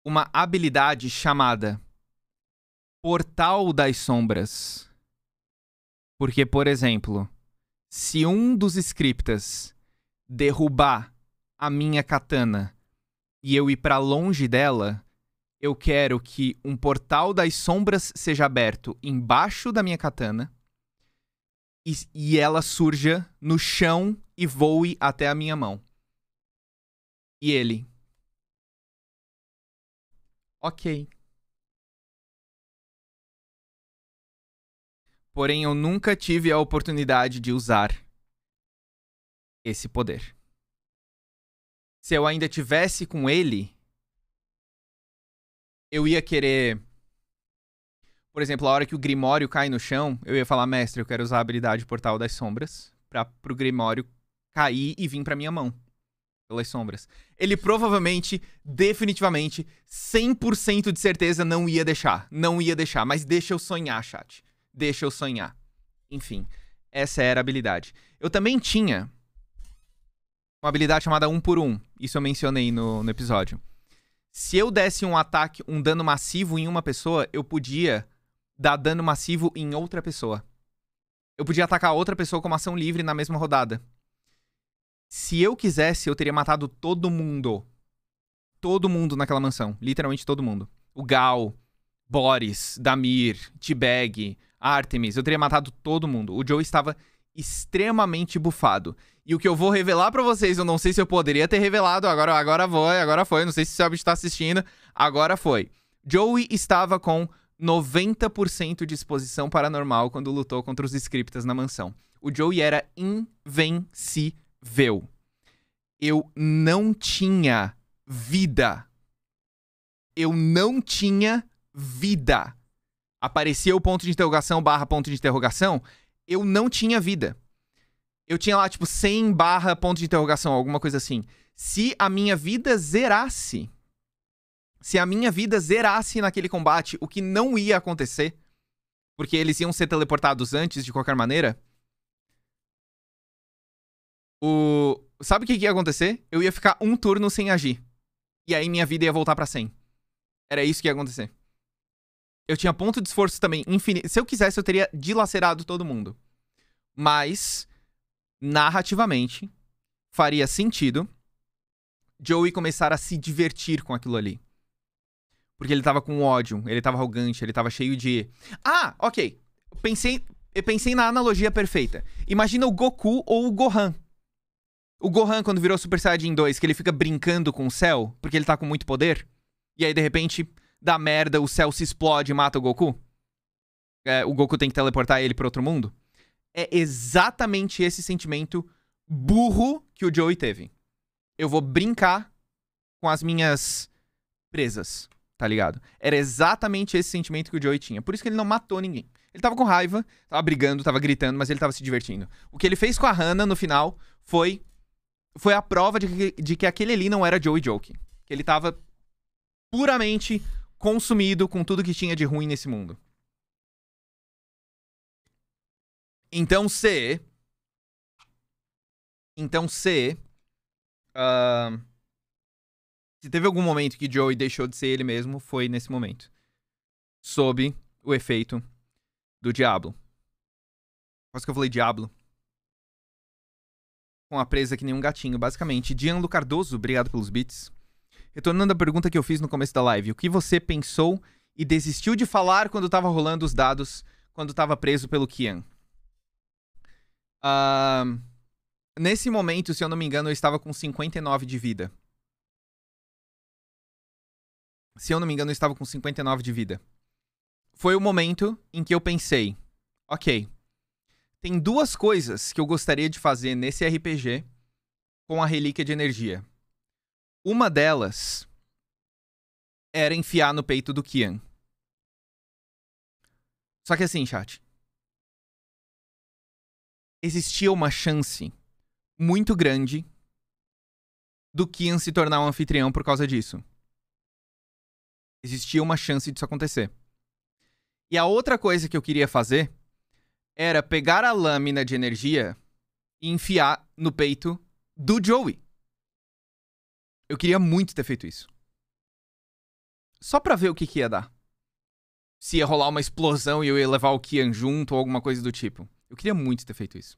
uma habilidade chamada Portal das Sombras. Porque, por exemplo, se um dos scriptas derrubar a minha katana e eu ir pra longe dela, eu quero que um portal das sombras seja aberto embaixo da minha katana e ela surja no chão e voe até a minha mão. E ele... Ok. Porém, eu nunca tive a oportunidade de usar esse poder. Se eu ainda tivesse com ele, eu ia querer... Por exemplo, a hora que o Grimório cai no chão, eu ia falar, mestre, eu quero usar a habilidade Portal das Sombras pro Grimório cair e vir pra minha mão. Pelas sombras. Ele provavelmente, definitivamente, 100% de certeza não ia deixar. Não ia deixar, mas deixa eu sonhar, chat. Deixa eu sonhar. Enfim, essa era a habilidade. Eu também tinha uma habilidade chamada 1 por 1. Isso eu mencionei no episódio. Se eu desse um ataque, um dano massivo em uma pessoa, eu podia dar dano massivo em outra pessoa. Eu podia atacar outra pessoa com uma ação livre na mesma rodada. Se eu quisesse, eu teria matado todo mundo. Todo mundo naquela mansão. Literalmente todo mundo. O Gal, Boris, Damir, T-Bag, Artemis. Eu teria matado todo mundo. O Joe estava extremamente bufado. E o que eu vou revelar pra vocês, eu não sei se eu poderia ter revelado. Agora foi. Não sei se o Selbit tá assistindo. Agora foi. Joey estava com 90% de exposição paranormal quando lutou contra os scriptas na mansão. O Joey era invencível. Eu não tinha vida. Eu não tinha vida. Aparecia o ponto de interrogação / ponto de interrogação. Eu não tinha vida. Eu tinha lá, tipo, 100 / ponto de interrogação, alguma coisa assim. Se a minha vida zerasse... Se a minha vida zerasse naquele combate, o que não ia acontecer, porque eles iam ser teleportados antes, de qualquer maneira... Sabe o que ia acontecer? Eu ia ficar um turno sem agir. E aí minha vida ia voltar pra 100. Era isso que ia acontecer. Eu tinha ponto de esforço também infinito. Se eu quisesse, eu teria dilacerado todo mundo. Mas, narrativamente, faria sentido Joey começar a se divertir com aquilo ali. Porque ele tava com ódio, ele tava arrogante, ele tava cheio de... Ah, ok. Eu pensei na analogia perfeita. Imagina o Goku ou o Gohan. O Gohan, quando virou Super Saiyajin 2, que ele fica brincando com o céu, porque ele tá com muito poder. E aí, de repente, dá merda, o céu se explode e mata o Goku. O Goku tem que teleportar ele pra outro mundo. É exatamente esse sentimento burro que o Joey teve. Eu vou brincar com as minhas presas, tá ligado? Era exatamente esse sentimento que o Joey tinha. Por isso que ele não matou ninguém. Ele tava com raiva, tava brigando, tava gritando, mas ele tava se divertindo. O que ele fez com a Hannah no final foi a prova de que aquele ali não era Joey Joke. Que ele tava puramente consumido com tudo que tinha de ruim nesse mundo. Então, se teve algum momento que Joey deixou de ser ele mesmo, foi nesse momento. Sob o efeito do Diablo. Quase que eu falei Diablo. Com a presa que nem um gatinho, basicamente. Gianlu Cardoso, obrigado pelos bits. Retornando à pergunta que eu fiz no começo da live. O que você pensou e desistiu de falar quando tava rolando os dados, quando tava preso pelo Kian? Nesse momento, se eu não me engano, eu estava com 59 de vida. Se eu não me engano, eu estava com 59 de vida. Foi o momento em que eu pensei, ok, tem duas coisas que eu gostaria de fazer nesse RPG com a Relíquia de Energia. Uma delas era enfiar no peito do Kian. Só que assim, chat, existia uma chance muito grande do Kian se tornar um anfitrião por causa disso. Existia uma chance disso acontecer. E a outra coisa que eu queria fazer era pegar a lâmina de energia e enfiar no peito do Joey. Eu queria muito ter feito isso. Só pra ver o que ia dar. Se ia rolar uma explosão e eu ia levar o Kian junto ou alguma coisa do tipo. Eu queria muito ter feito isso.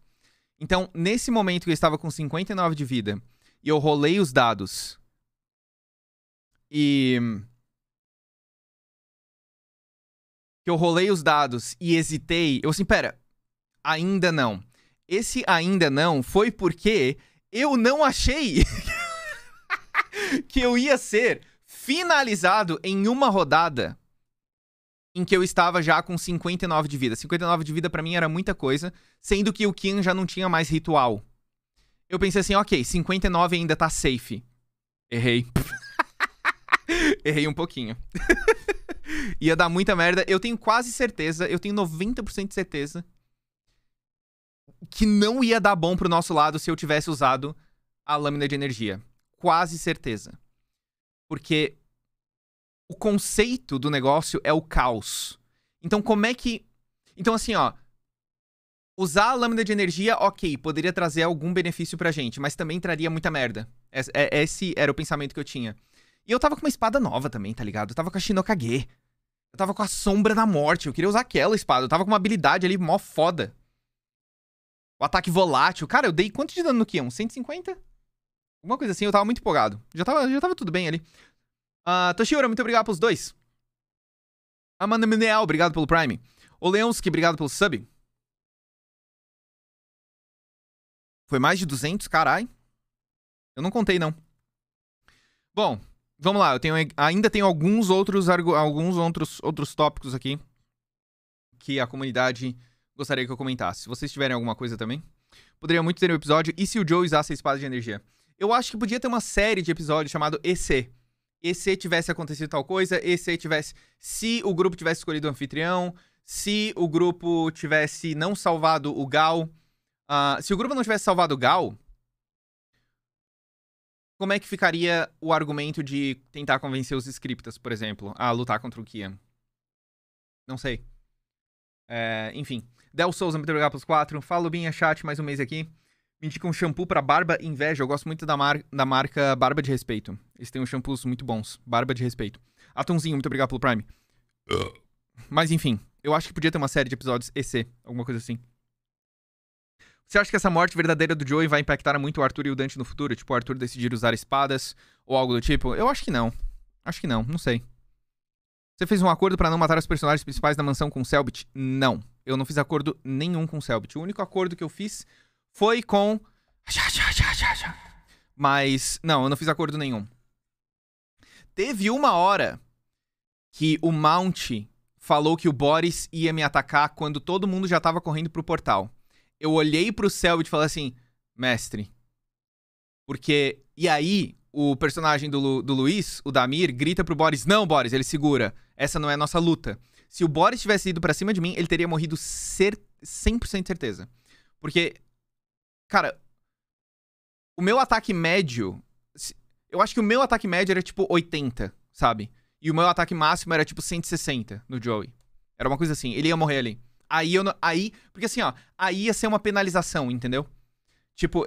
Então, nesse momento que eu estava com 59 de vida e eu rolei os dados e hesitei, eu assim, pera, ainda não. Esse ainda não foi porque eu não achei que eu ia ser finalizado em uma rodada em que eu estava já com 59 de vida. 59 de vida pra mim era muita coisa, sendo que o Kian já não tinha mais ritual. Eu pensei assim, ok, 59 ainda tá safe. Errei. Errei um pouquinho. Ia dar muita merda. Eu tenho quase certeza, eu tenho 90% de certeza que não ia dar bom pro nosso lado se eu tivesse usado a lâmina de energia. Quase certeza. Porque o conceito do negócio é o caos. Então, como é que... Então, assim, ó... Usar a lâmina de energia, ok, poderia trazer algum benefício pra gente, mas também traria muita merda. Esse era o pensamento que eu tinha. E eu tava com uma espada nova também, tá ligado? Eu tava com a Shinokage. Eu tava com a Sombra da Morte. Eu queria usar aquela espada. Eu tava com uma habilidade ali mó foda. O ataque volátil. Cara, eu dei quanto de dano no Kion? 150? Alguma coisa assim, eu tava muito empolgado. Já tava tudo bem ali. Toshiura, muito obrigado pelos 2. Amanda Mineal, obrigado pelo Prime. O Leonski, obrigado pelo sub. Foi mais de 200, carai. Eu não contei, não. Bom, vamos lá. Ainda tenho alguns outros tópicos aqui que a comunidade gostaria que eu comentasse. Se vocês tiverem alguma coisa também, poderia muito ter um episódio. E se o Joe usasse a espada de energia? Eu acho que podia ter uma série de episódios chamado EC. EC tivesse acontecido tal coisa, EC tivesse... Se o grupo tivesse escolhido o anfitrião, se o grupo tivesse não salvado o Gal... se o grupo não tivesse salvado o Gal, como é que ficaria o argumento de tentar convencer os scriptas, por exemplo, a lutar contra o Kian? Não sei. Enfim. Del Souza, muito obrigado pelos 4. Fala, Binha, chat, mais um mês aqui. Me indica um shampoo pra barba inveja. Eu gosto muito da marca Barba de Respeito. Eles têm uns shampoos muito bons. Barba de Respeito. Atonzinho, muito obrigado pelo Prime. Mas enfim, eu acho que podia ter uma série de episódios EC, alguma coisa assim. Você acha que essa morte verdadeira do Joey vai impactar muito o Arthur e o Dante no futuro? Tipo, o Arthur decidir usar espadas ou algo do tipo? Eu acho que não. Acho que não sei. Você fez um acordo pra não matar os personagens principais da mansão com o Selbit? Não. Eu não fiz acordo nenhum com o Selbit. O único acordo que eu fiz foi com... Mas, não, eu não fiz acordo nenhum. Teve uma hora que o Mount falou que o Boris ia me atacar quando todo mundo já tava correndo pro portal. Eu olhei pro Selbit e falei assim, mestre. Porque... E aí, o personagem do Luiz, o Damir, grita pro Boris, não, Boris, ele segura. Essa não é a nossa luta. Se o Boris tivesse ido pra cima de mim, ele teria morrido 100% de certeza. Porque... Cara, o meu ataque médio... Eu acho que o meu ataque médio era tipo 80, sabe? E o meu ataque máximo era tipo 160 no Joey. Era uma coisa assim, ele ia morrer ali. Porque assim, ó, aí ia ser uma penalização, entendeu? Tipo,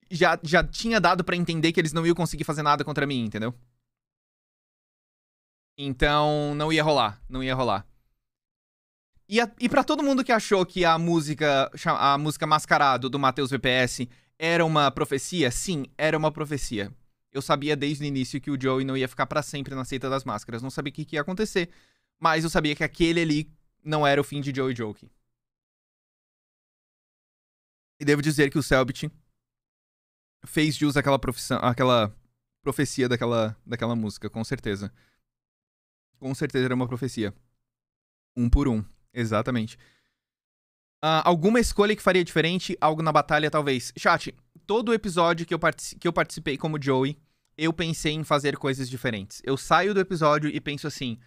já tinha dado pra entender que eles não iam conseguir fazer nada contra mim, entendeu? Então, não ia rolar. E pra todo mundo que achou que a música Mascarado do Matheus VPS era uma profecia, sim, era uma profecia. Eu sabia desde o início que o Joey não ia ficar pra sempre na seita das máscaras. Não sabia o que ia acontecer, mas eu sabia que aquele ali não era o fim de Joey Joke. E devo dizer que o Selbit fez jus àquela profecia daquela música, com certeza. Com certeza era uma profecia. 1 por 1. Exatamente. Alguma escolha que faria diferente? Algo na batalha, talvez. Chat, todo episódio que eu participei como Joey, eu pensei em fazer coisas diferentes. Eu saio do episódio e penso assim,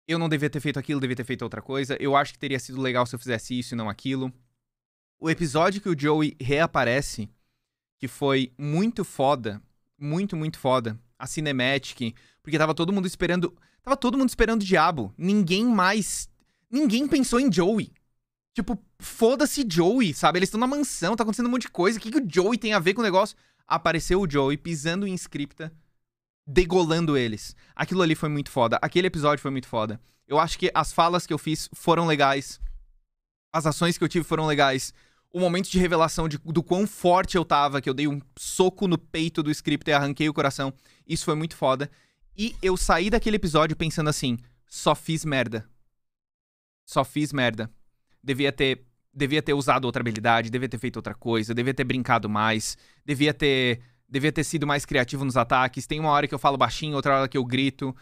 eu não devia ter feito aquilo, devia ter feito outra coisa. Eu acho que teria sido legal se eu fizesse isso e não aquilo. O episódio que o Joey reaparece, que foi muito foda, muito, muito foda. A Cinematic, porque tava todo mundo esperando... Tava todo mundo esperando o Diabo. Ninguém pensou em Joey. Tipo, foda-se Joey, sabe? Eles estão na mansão, tá acontecendo um monte de coisa. O que o Joey tem a ver com o negócio? Apareceu o Joey pisando em Scripta, degolando eles. Aquilo ali foi muito foda. Aquele episódio foi muito foda. Eu acho que as falas que eu fiz foram legais. As ações que eu tive foram legais. O momento de revelação do quão forte eu tava, que eu dei um soco no peito do Scripta e arranquei o coração. Isso foi muito foda. E eu saí daquele episódio pensando assim, só fiz merda. Só fiz merda. Devia ter usado outra habilidade, devia ter feito outra coisa, devia ter brincado mais, devia ter sido mais criativo nos ataques. Tem uma hora que eu falo baixinho, outra hora que eu grito.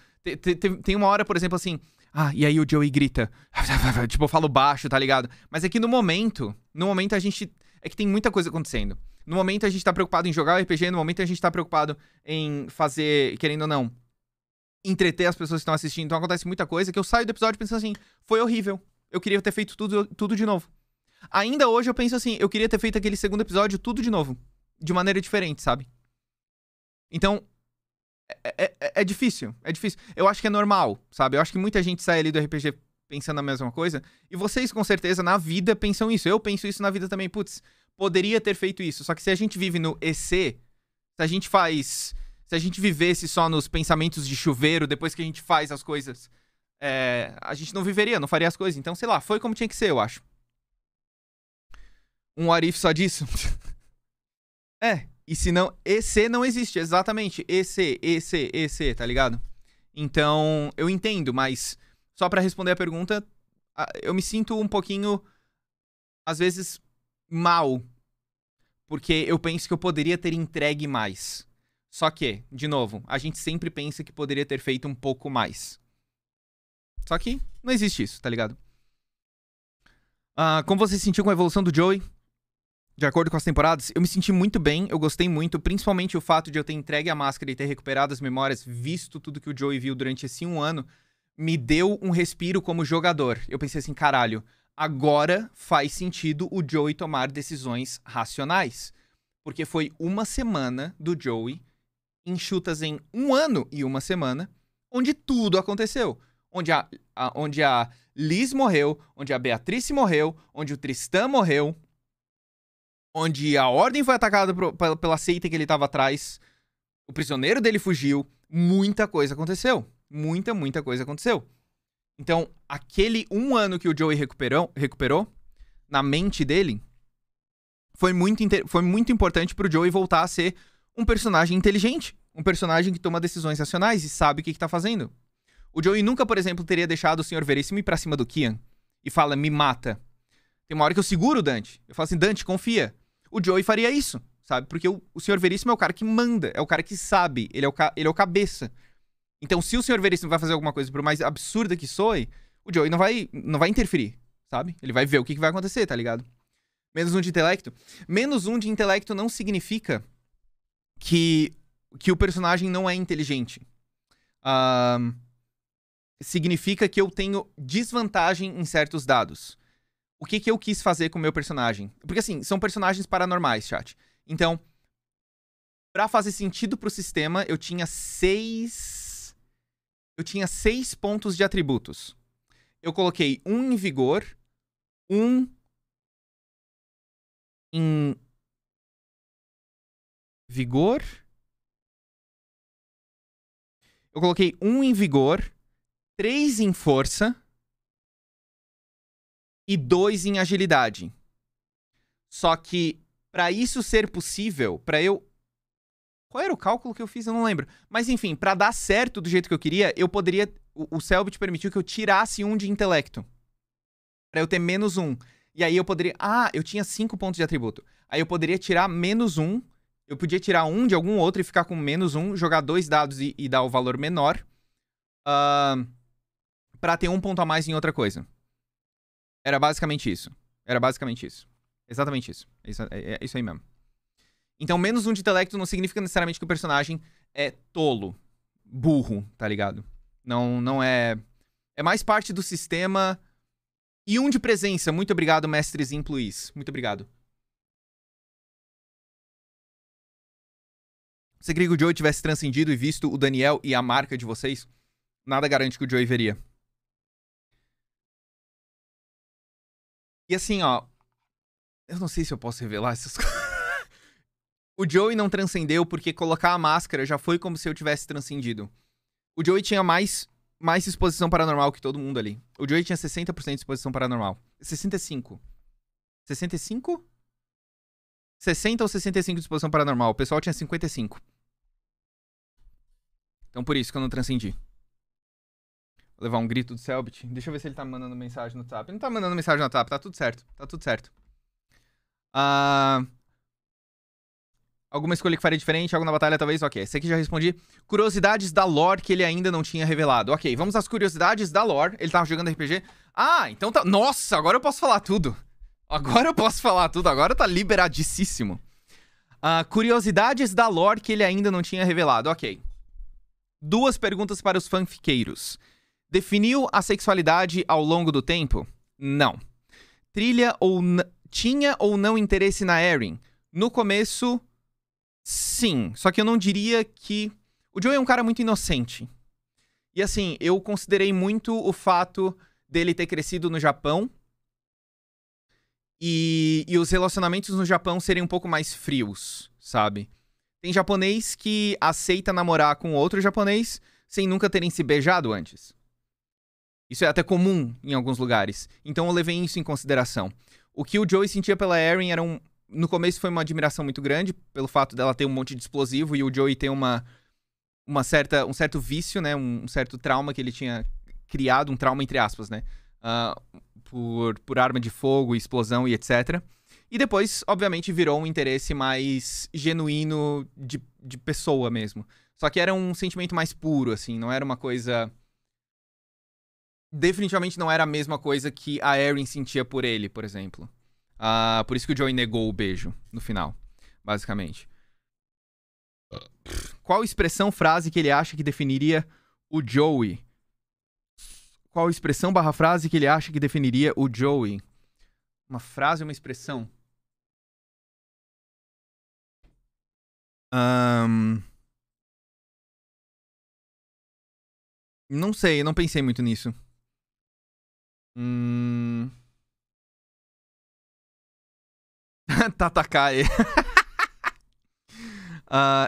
Tem uma hora, por exemplo, assim... e aí o Joey grita. Tipo, eu falo baixo, tá ligado? Mas é que no momento a gente... É que tem muita coisa acontecendo. No momento a gente tá preocupado em jogar o RPG, no momento a gente tá preocupado em fazer, querendo ou não, entreter as pessoas que estão assistindo. Então acontece muita coisa que eu saio do episódio pensando assim, foi horrível. Eu queria ter feito tudo de novo. Ainda hoje eu penso assim, eu queria ter feito aquele segundo episódio tudo de novo. De maneira diferente, sabe? Então, é difícil. É difícil. Eu acho que é normal, sabe? Eu acho que muita gente sai ali do RPG pensando a mesma coisa. E vocês, com certeza, na vida pensam isso. Eu penso isso na vida também. Putz, poderia ter feito isso. Só que se a gente vive no EC, se a gente vivesse só nos pensamentos de chuveiro, depois que a gente faz as coisas... a gente não viveria, não faria as coisas. Então, sei lá, foi como tinha que ser, eu acho. Um what if só disso? E se não... EC não existe, exatamente. EC, tá ligado? Então, eu entendo, mas... Só pra responder a pergunta, eu me sinto um pouquinho, às vezes, mal. Porque eu penso que eu poderia ter entregue mais. Só que, de novo, a gente sempre pensa que poderia ter feito um pouco mais. Só que não existe isso, tá ligado? Como você se sentiu com a evolução do Joey? De acordo com as temporadas, eu me senti muito bem, eu gostei muito, principalmente o fato de eu ter entregue a máscara e ter recuperado as memórias, visto tudo que o Joey viu durante esse 1 ano, me deu um respiro como jogador. Eu pensei assim, caralho, agora faz sentido o Joey tomar decisões racionais. Porque foi 1 semana do Joey, enxutas em 1 ano e 1 semana, onde tudo aconteceu. Onde a Liz morreu, onde a Beatrice morreu, onde o Tristan morreu, onde a Ordem foi atacada pela seita que ele tava atrás, o prisioneiro dele fugiu, muita coisa aconteceu. Muita coisa aconteceu. Então, aquele 1 ano que o Joey recuperou na mente dele, foi muito importante pro Joey voltar a ser um personagem inteligente, um personagem que toma decisões racionais e sabe o que tá fazendo. O Joey nunca, por exemplo, teria deixado o Sr. Veríssimo ir pra cima do Kian e fala, me mata. Tem uma hora que eu seguro o Dante. Eu falo assim, Dante, confia. O Joey faria isso, sabe? Porque o Sr. Veríssimo é o cara que manda, é o cara que sabe, ele é o cabeça. Então, se o Sr. Veríssimo vai fazer alguma coisa, por mais absurda que soe, o Joey não vai interferir, sabe? Ele vai ver o que vai acontecer, tá ligado? Menos 1 de intelecto. Menos 1 de intelecto não significa que o personagem não é inteligente. Significa que eu tenho desvantagem em certos dados. O que eu quis fazer com o meu personagem? Porque, assim, são personagens paranormais, chat. Então, pra fazer sentido pro sistema, eu tinha 6 pontos de atributos. Eu coloquei 1 em vigor, 1 em vigor. Eu coloquei 1 em vigor, 3 em força e 2 em agilidade. Só que, pra isso ser possível, pra eu... Qual era o cálculo que eu fiz? Eu não lembro. Mas enfim, pra dar certo do jeito que eu queria, eu poderia... O Selbit permitiu que eu tirasse 1 de intelecto. Pra eu ter menos 1. E aí eu poderia... eu tinha 5 pontos de atributo. Aí eu poderia tirar menos 1. Eu podia tirar 1 de algum outro e ficar com menos 1. Jogar 2 dados e dar o valor menor. Pra ter 1 ponto a mais em outra coisa. Era basicamente isso. Exatamente isso. É isso aí mesmo. Então, menos 1 de intelecto não significa necessariamente que o personagem é tolo, burro, tá ligado? Não é... É mais parte do sistema. E 1 de presença. Muito obrigado, mestrezinho Luiz. Muito obrigado. Você queria que o Joey tivesse transcendido e visto o Daniel e a marca de vocês? Nada garante que o Joey veria. E assim, ó... Eu não sei se eu posso revelar essas coisas. O Joey não transcendeu porque colocar a máscara já foi como se eu tivesse transcendido. O Joey tinha mais exposição paranormal que todo mundo ali. O Joey tinha 60% de exposição paranormal. 65. 65? 60 ou 65 de exposição paranormal. O pessoal tinha 55. Então por isso que eu não transcendi. Vou levar um grito do Selbit. Deixa eu ver se ele tá mandando mensagem no WhatsApp. Ele não tá mandando mensagem no WhatsApp. Tá tudo certo. Tá tudo certo. Alguma escolha que faria diferente? Algo na batalha, talvez? Ok, esse aqui já respondi. Curiosidades da lore que ele ainda não tinha revelado. Ok, vamos às curiosidades da lore. Ele tava jogando RPG. Ah, então tá... Nossa, agora eu posso falar tudo. Agora tá liberadíssimo. Curiosidades da lore que ele ainda não tinha revelado. Ok. 2 perguntas para os fanfiqueiros. Definiu a sexualidade ao longo do tempo? Não. Tinha ou não interesse na Erin? No começo, sim. Só que eu não diria que... O Joey é um cara muito inocente. E assim, eu considerei muito o fato dele ter crescido no Japão. E os relacionamentos no Japão serem um pouco mais frios, sabe? Tem japonês que aceita namorar com outro japonês sem nunca terem se beijado antes. Isso é até comum em alguns lugares. Então eu levei isso em consideração. O que o Joey sentia pela Erin era no começo foi uma admiração muito grande, pelo fato dela ter um monte de explosivo e o Joey ter um certo vício, né? Um certo trauma que ele tinha criado, um trauma entre aspas, né? Por arma de fogo, explosão e etc. E depois, obviamente, virou um interesse mais genuíno de pessoa mesmo. Só que era um sentimento mais puro, assim, não era uma coisa... Definitivamente não era a mesma coisa que a Erin sentia por ele, por exemplo. Por isso que o Joey negou o beijo no final, basicamente. Qual expressão, frase que ele acha que definiria o Joey? Qual expressão / frase que ele acha que definiria o Joey? Uma frase ou uma expressão? Não sei, não pensei muito nisso. Tatakai.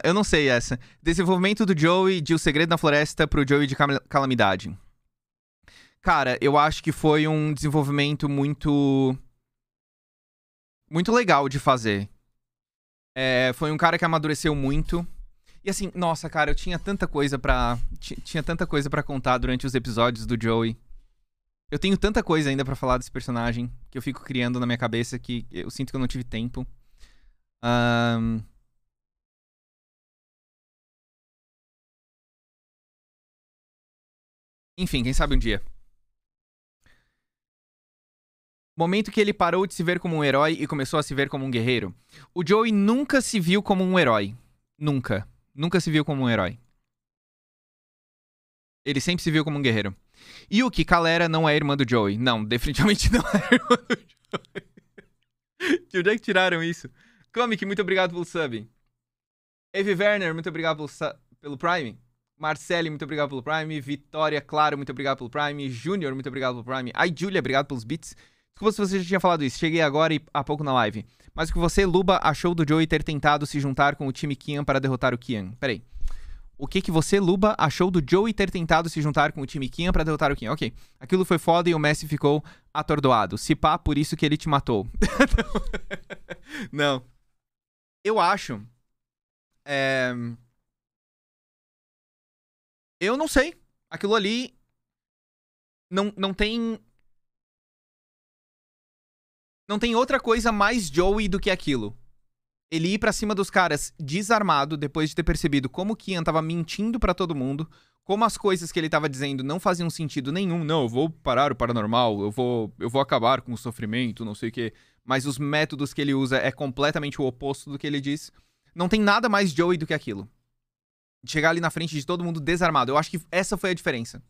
Eu não sei essa. Desenvolvimento do Joey de O Segredo na Floresta pro Joey de Calamidade. Cara, eu acho que foi um desenvolvimento muito legal de fazer. Foi um cara que amadureceu muito. E assim, nossa, cara, eu tinha tanta coisa pra contar durante os episódios do Joey. Eu tenho tanta coisa ainda pra falar desse personagem que eu fico criando na minha cabeça que eu sinto que eu não tive tempo. Enfim, quem sabe um dia. Momento que ele parou de se ver como um herói e começou a se ver como um guerreiro. O Joey nunca se viu como um herói. Nunca. Nunca se viu como um herói. Ele sempre se viu como um guerreiro. Yuki, Calera não é irmã do Joey. Não, definitivamente não é irmã do Joey. De onde é que tiraram isso? Comic, muito obrigado pelo sub. Eve Werner, muito obrigado pelo Prime. Marcele, muito obrigado pelo Prime. Vitória, claro, muito obrigado pelo Prime. Júnior, muito obrigado pelo Prime. Ai, Julia, obrigado pelos bits. Desculpa se você já tinha falado isso. Cheguei agora e há pouco na live. Mas o que você, Luba, achou do Joey ter tentado se juntar com o time Kian para derrotar o Kian? Peraí. O que você, Luba, achou do Joey ter tentado se juntar com o time Kian para derrotar o Kian? Ok. Aquilo foi foda e o Messi ficou atordoado. Se pá, por isso que ele te matou. Não. Eu acho... Eu não sei. Aquilo ali... Não tem... Não tem outra coisa mais Joey do que aquilo. Ele ir pra cima dos caras desarmado, depois de ter percebido como o Kian tava mentindo pra todo mundo, como as coisas que ele tava dizendo não faziam sentido nenhum. Não, eu vou parar o paranormal, eu vou acabar com o sofrimento, não sei o quê. Mas os métodos que ele usa é completamente o oposto do que ele diz. Não tem nada mais Joey do que aquilo. Chegar ali na frente de todo mundo desarmado. Eu acho que essa foi a diferença.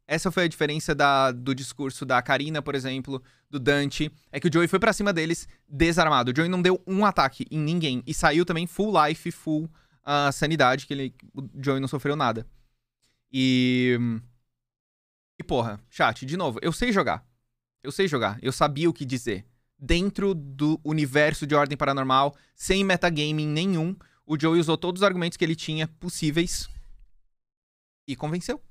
Essa foi a diferença do discurso da Karina, por exemplo, do Dante. É que o Joey foi pra cima deles desarmado. O Joey não deu um ataque em ninguém. E saiu também full life, full a sanidade, que o Joey não sofreu nada. E porra, chat, de novo, eu sei jogar. Eu sabia o que dizer. Dentro do universo de Ordem Paranormal, sem metagaming nenhum, o Joey usou todos os argumentos que ele tinha possíveis e convenceu.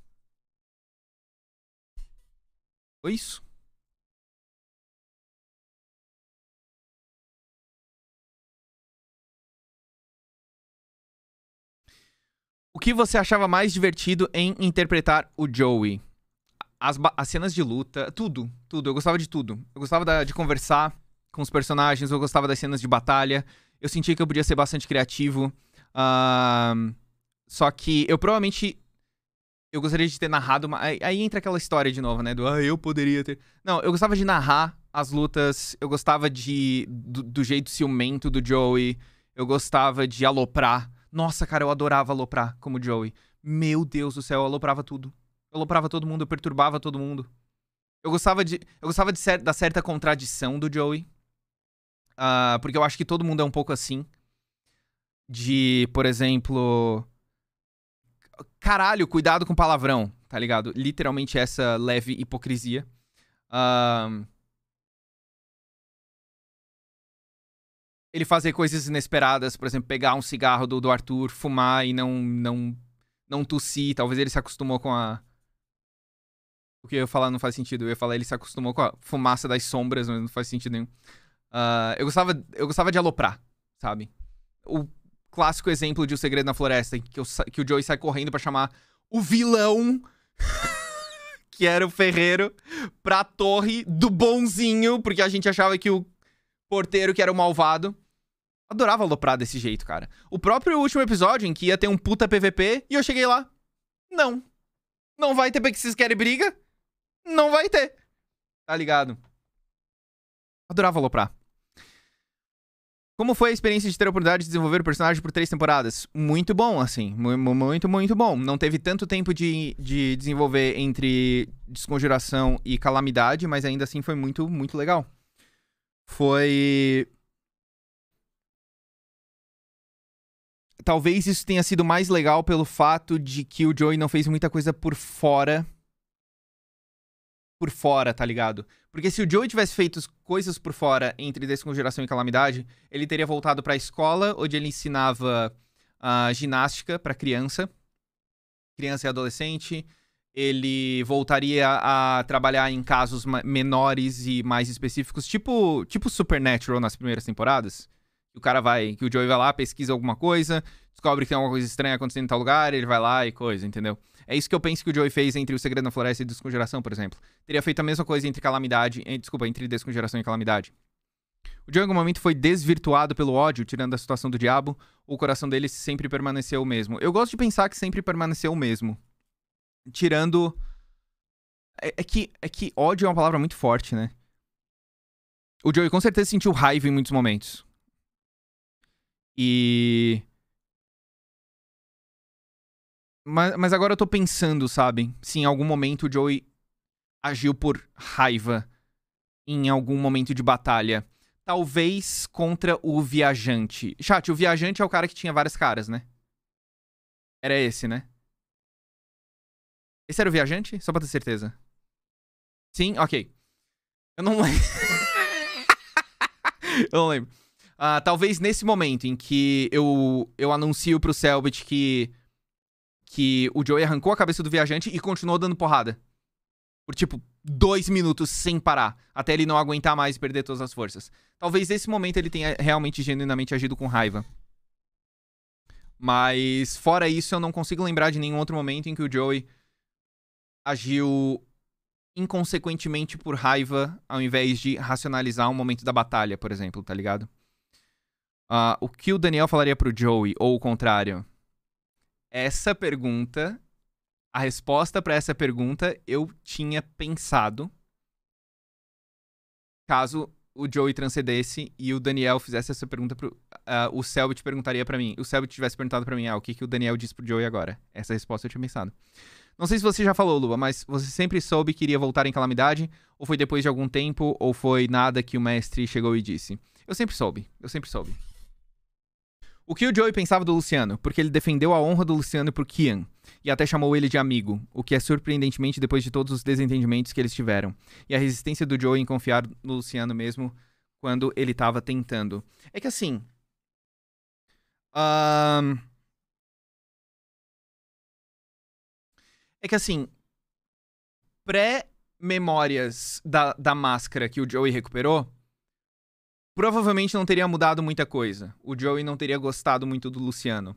Foi isso. O que você achava mais divertido em interpretar o Joey? As cenas de luta, tudo. Eu gostava de tudo. Eu gostava de conversar com os personagens, eu gostava das cenas de batalha. Eu sentia que eu podia ser bastante criativo. Só que eu provavelmente... Eu gostaria de ter narrado... Aí entra aquela história de novo, né? Eu poderia ter... Não, eu gostava de narrar as lutas. Eu gostava do jeito ciumento do Joey. Eu gostava de aloprar. Nossa, cara, eu adorava aloprar como Joey. Meu Deus do céu, eu aloprava tudo. Eu aloprava todo mundo, eu perturbava todo mundo. Eu gostava da certa contradição do Joey. Porque eu acho que todo mundo é um pouco assim. De, por exemplo... Caralho, cuidado com palavrão, tá ligado? Literalmente essa leve hipocrisia. Ele fazer coisas inesperadas, por exemplo, pegar um cigarro do Arthur, fumar e não tossir. Talvez ele se acostumou com a... O que eu ia falar não faz sentido. Eu ia falar ele se acostumou com a fumaça das sombras, mas não faz sentido nenhum. Eu gostava de aloprar, sabe? O clássico exemplo de O Segredo na Floresta, que o Joey sai correndo pra chamar o vilão, que era o ferreiro, pra torre do bonzinho, porque a gente achava que o porteiro que era o malvado. Adorava aloprar desse jeito, cara. O próprio último episódio, em que ia ter um puta PVP, e eu cheguei lá. Não vai ter porque vocês querem briga? Não vai ter. Tá ligado? Adorava aloprar. Como foi a experiência de ter a oportunidade de desenvolver o personagem por 3 temporadas? Muito bom, assim. Muito bom. Não teve tanto tempo de desenvolver entre Desconjuração e Calamidade, mas ainda assim foi muito, muito legal. Foi... Talvez isso tenha sido mais legal pelo fato de que o Joey não fez muita coisa por fora. Por fora, tá ligado? Porque se o Joey tivesse feito coisas por fora entre Desconjuração e Calamidade, ele teria voltado pra escola, onde ele ensinava ginástica pra criança e adolescente. Ele voltaria a trabalhar em casos menores e mais específicos, tipo Supernatural nas primeiras temporadas. Que o Joey vai lá, pesquisa alguma coisa, descobre que tem alguma coisa estranha acontecendo em tal lugar, ele vai lá e coisa, entendeu? É isso que eu penso que o Joey fez entre O Segredo na Floresta e Desconjuração, por exemplo. Teria feito a mesma coisa entre entre Desconjuração e Calamidade. O Joey em algum momento foi desvirtuado pelo ódio, tirando a situação do diabo, ou o coração dele sempre permaneceu o mesmo? Eu gosto de pensar que sempre permaneceu o mesmo. Tirando... É que ódio é uma palavra muito forte, né? O Joey com certeza sentiu raiva em muitos momentos. Mas agora eu tô pensando, sabe? Se em algum momento o Joey agiu por raiva em algum momento de batalha. Talvez contra o Viajante. Chat, o Viajante é o cara que tinha várias caras, né? Era esse, né? Esse era o Viajante? Só pra ter certeza. Sim? Ok. Eu não lembro. Eu não lembro. Talvez nesse momento em que eu anuncio pro Selbit que o Joey arrancou a cabeça do Viajante e continuou dando porrada. Por, tipo, 2 minutos sem parar. Até ele não aguentar mais e perder todas as forças. Talvez nesse momento ele tenha realmente, genuinamente agido com raiva. Mas, fora isso, eu não consigo lembrar de nenhum outro momento em que o Joey agiu inconsequentemente por raiva, ao invés de racionalizar um momento da batalha, por exemplo, tá ligado? O que o Daniel falaria pro Joey, ou o contrário? Essa pergunta, a resposta pra essa pergunta, eu tinha pensado caso o Joey transcendesse e o Daniel fizesse essa pergunta o Selbit perguntaria pra mim. O Selbit tivesse perguntado pra mim, o que o Daniel disse pro Joey agora? Essa resposta eu tinha pensado. Não sei se você já falou, Luba, mas você sempre soube que iria voltar em Calamidade? Ou foi depois de algum tempo? Ou foi nada que o mestre chegou e disse? Eu sempre soube. O que o Joey pensava do Luciano? Porque ele defendeu a honra do Luciano pro Kian. E até chamou ele de amigo. O que é surpreendentemente depois de todos os desentendimentos que eles tiveram. E a resistência do Joey em confiar no Luciano mesmo quando ele tava tentando. É que assim... É que assim... Pré-memórias da máscara que o Joey recuperou... Provavelmente não teria mudado muita coisa. O Joey não teria gostado muito do Luciano.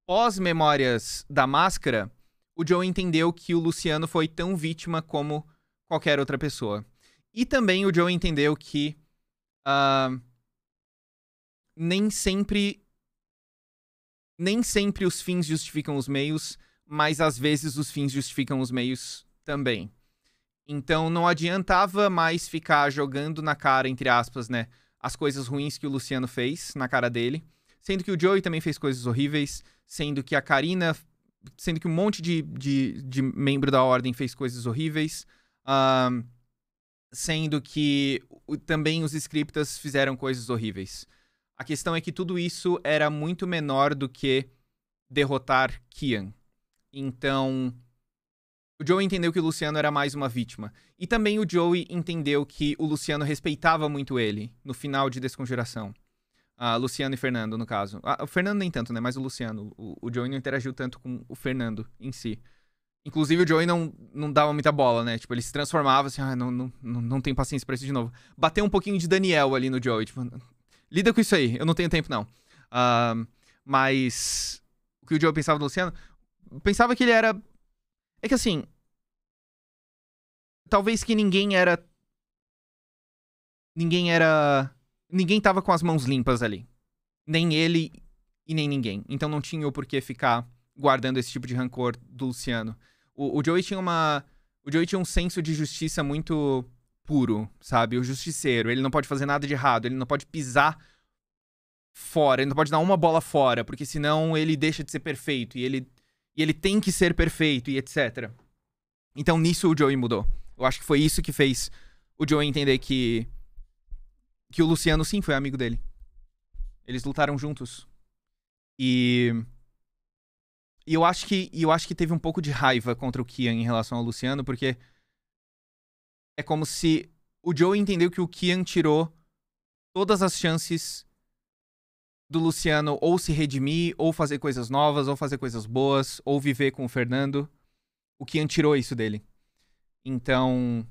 Pós-memórias da máscara, o Joey entendeu que o Luciano foi tão vítima como qualquer outra pessoa. E também o Joey entendeu que nem sempre os fins justificam os meios, mas às vezes os fins justificam os meios também. Então não adiantava mais ficar jogando na cara, entre aspas, né, as coisas ruins que o Luciano fez na cara dele. Sendo que o Joey também fez coisas horríveis. Sendo que a Karina... Sendo que um monte de membro da Ordem fez coisas horríveis. Sendo que também os Scriptas fizeram coisas horríveis. A questão é que tudo isso era muito menor do que derrotar Kian. Então... O Joey entendeu que o Luciano era mais uma vítima. E também o Joey entendeu que o Luciano respeitava muito ele no final de Desconjuração. Luciano e Fernando, no caso. O Fernando nem tanto, né? Mas o Luciano. O Joey não interagiu tanto com o Fernando em si. Inclusive, o Joey não dava muita bola, né? Tipo, ele se transformava assim, não tenho paciência pra isso de novo. Bateu um pouquinho de Daniel ali no Joey. Tipo, lida com isso aí, eu não tenho tempo, não. Mas o que o Joey pensava do Luciano? Pensava que ele era... É que assim... Talvez que ninguém tava com as mãos limpas ali. Nem ele e nem ninguém. Então não tinha o porquê ficar guardando esse tipo de rancor do Luciano. O Joey tinha um senso de justiça muito puro, sabe? O justiceiro. Ele não pode fazer nada de errado. Ele não pode pisar fora. Ele não pode dar uma bola fora. Porque senão ele deixa de ser perfeito. E ele tem que ser perfeito e etc. Então nisso o Joey mudou. Eu acho que foi isso que fez o Joey entender que o Luciano, sim, foi amigo dele. Eles lutaram juntos. E eu acho que teve um pouco de raiva contra o Kian em relação ao Luciano, porque é como se o Joey entendeu que o Kian tirou todas as chances do Luciano ou se redimir, ou fazer coisas novas, ou fazer coisas boas, ou viver com o Fernando. O Kian tirou isso dele. Então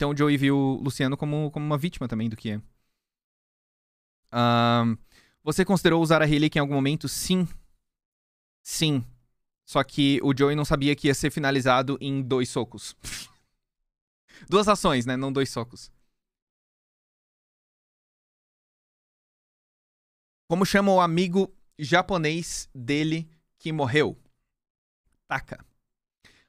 o Joey viu o Luciano como uma vítima também do Kian. Você considerou usar a Relic em algum momento? Sim. Sim. Só que o Joey não sabia que ia ser finalizado em 2 socos. 2 ações, né? Não 2 socos. Como chama o amigo japonês dele que morreu? Taka.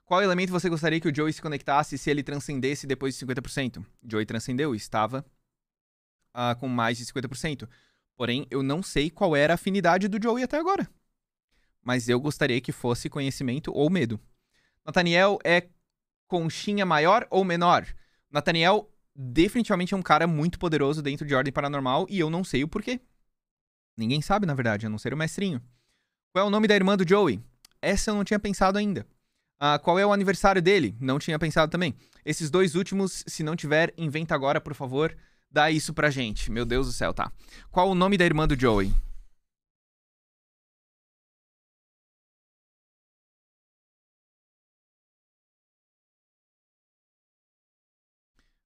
Qual elemento você gostaria que o Joey se conectasse se ele transcendesse depois de 50%? Joey transcendeu e estava com mais de 50%. Porém, eu não sei qual era a afinidade do Joey até agora. Mas eu gostaria que fosse conhecimento ou medo. Nathaniel é conchinha maior ou menor? Nathaniel definitivamente é um cara muito poderoso dentro de Ordem Paranormal e eu não sei o porquê. Ninguém sabe, na verdade, a não ser o mestrinho. Qual é o nome da irmã do Joey? Essa eu não tinha pensado ainda. Qual é o aniversário dele? Não tinha pensado também. Esses 2 últimos, se não tiver, inventa agora, por favor. Dá isso pra gente. Meu Deus do céu, tá. Qual o nome da irmã do Joey?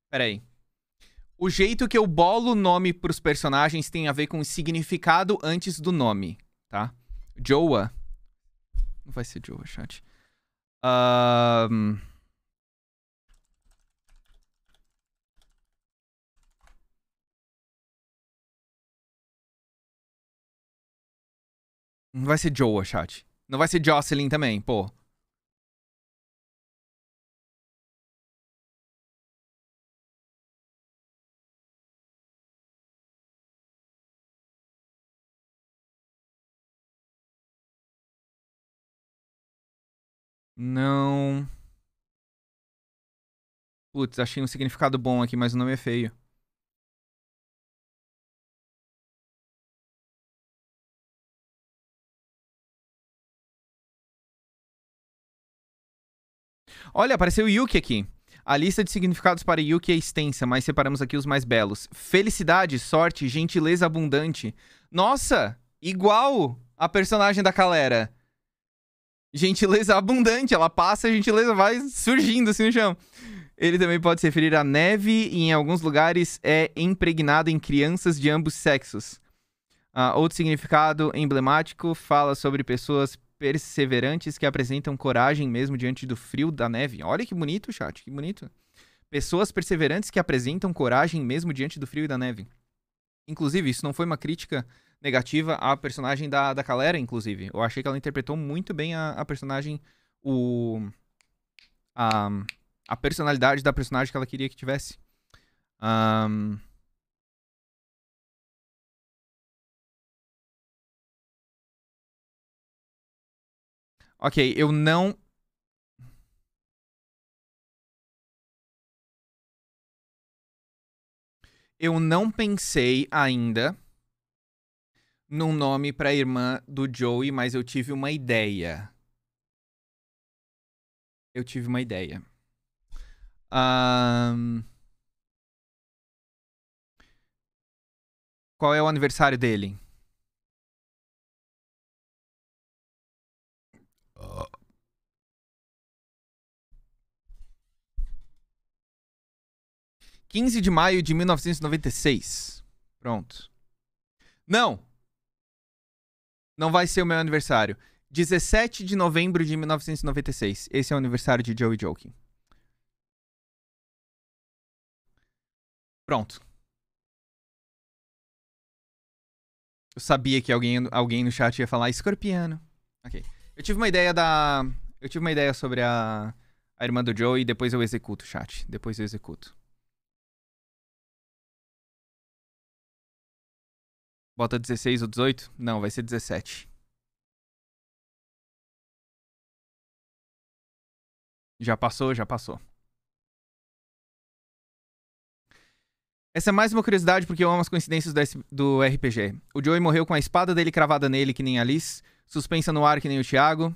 Pera aí. O jeito que eu bolo o nome pros personagens tem a ver com o significado antes do nome, tá? Joa. Não vai ser Joa, chat. Não vai ser Joa, chat. Não vai ser Jocelyn também, pô. Não. Putz, achei um significado bom aqui, mas o nome é feio. Olha, apareceu Yuki aqui. A lista de significados para Yuki é extensa, mas separamos aqui os mais belos. Felicidade, sorte, gentileza abundante. Nossa, igual a personagem da Calera. Gentileza abundante, ela passa, a gentileza vai surgindo assim no chão. Ele também pode se referir à neve e em alguns lugares é impregnado em crianças de ambos sexos. Outro significado emblemático fala sobre pessoas perseverantes que apresentam coragem mesmo diante do frio da neve. Olha que bonito, chat, que bonito. Pessoas perseverantes que apresentam coragem mesmo diante do frio e da neve. Inclusive, isso não foi uma crítica negativa à personagem da Calera, inclusive. Eu achei que ela interpretou muito bem a personagem, a personalidade da personagem que ela queria que tivesse. Ok, eu não pensei ainda num nome pra irmã do Joey, mas eu tive uma ideia. Qual é o aniversário dele? Uh. 15 de maio de 1996. Pronto. Não! Não vai ser o meu aniversário. 17 de novembro de 1996. Esse é o aniversário de Joey Joking. Pronto. Eu sabia que alguém no chat ia falar escorpiano. Ok. Eu tive uma ideia sobre a irmã do Joey e depois eu executo, chat. Depois eu executo. Bota 16 ou 18? Não, vai ser 17. Já passou, já passou. Essa é mais uma curiosidade porque eu amo as coincidências do RPG. O Joey morreu com a espada dele cravada nele que nem a Liz, suspensa no ar que nem o Thiago,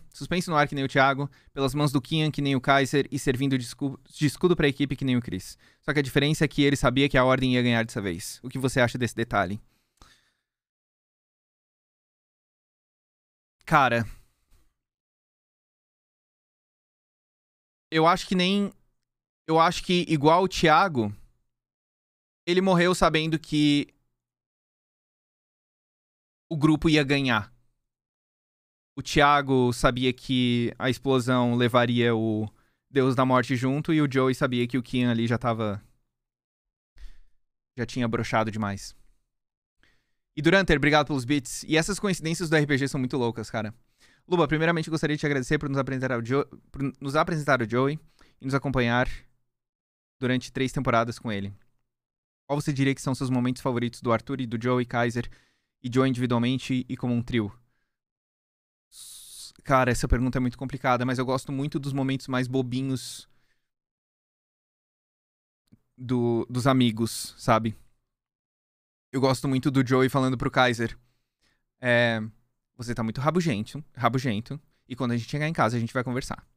pelas mãos do Kian que nem o Kaiser e servindo de escudo pra equipe que nem o Chris. Só que a diferença é que ele sabia que a Ordem ia ganhar dessa vez. O que você acha desse detalhe? Cara, eu acho que igual o Thiago, ele morreu sabendo que o grupo ia ganhar. O Thiago sabia que a explosão levaria o Deus da Morte junto e o Joey sabia que o Kian ali já tinha broxado demais. E Duranter, obrigado pelos bits. E essas coincidências do RPG são muito loucas, cara. Luba, primeiramente gostaria de te agradecer por nos apresentar o Joey e nos acompanhar durante 3 temporadas com ele. Qual você diria que são seus momentos favoritos do Arthur e do Joey, Kaiser e Joey individualmente e como um trio? Cara, essa pergunta é muito complicada, mas eu gosto muito dos momentos mais bobinhos dos amigos, sabe? Eu gosto muito do Joey falando pro Kaiser. Você tá muito rabugento. E quando a gente chegar em casa, a gente vai conversar.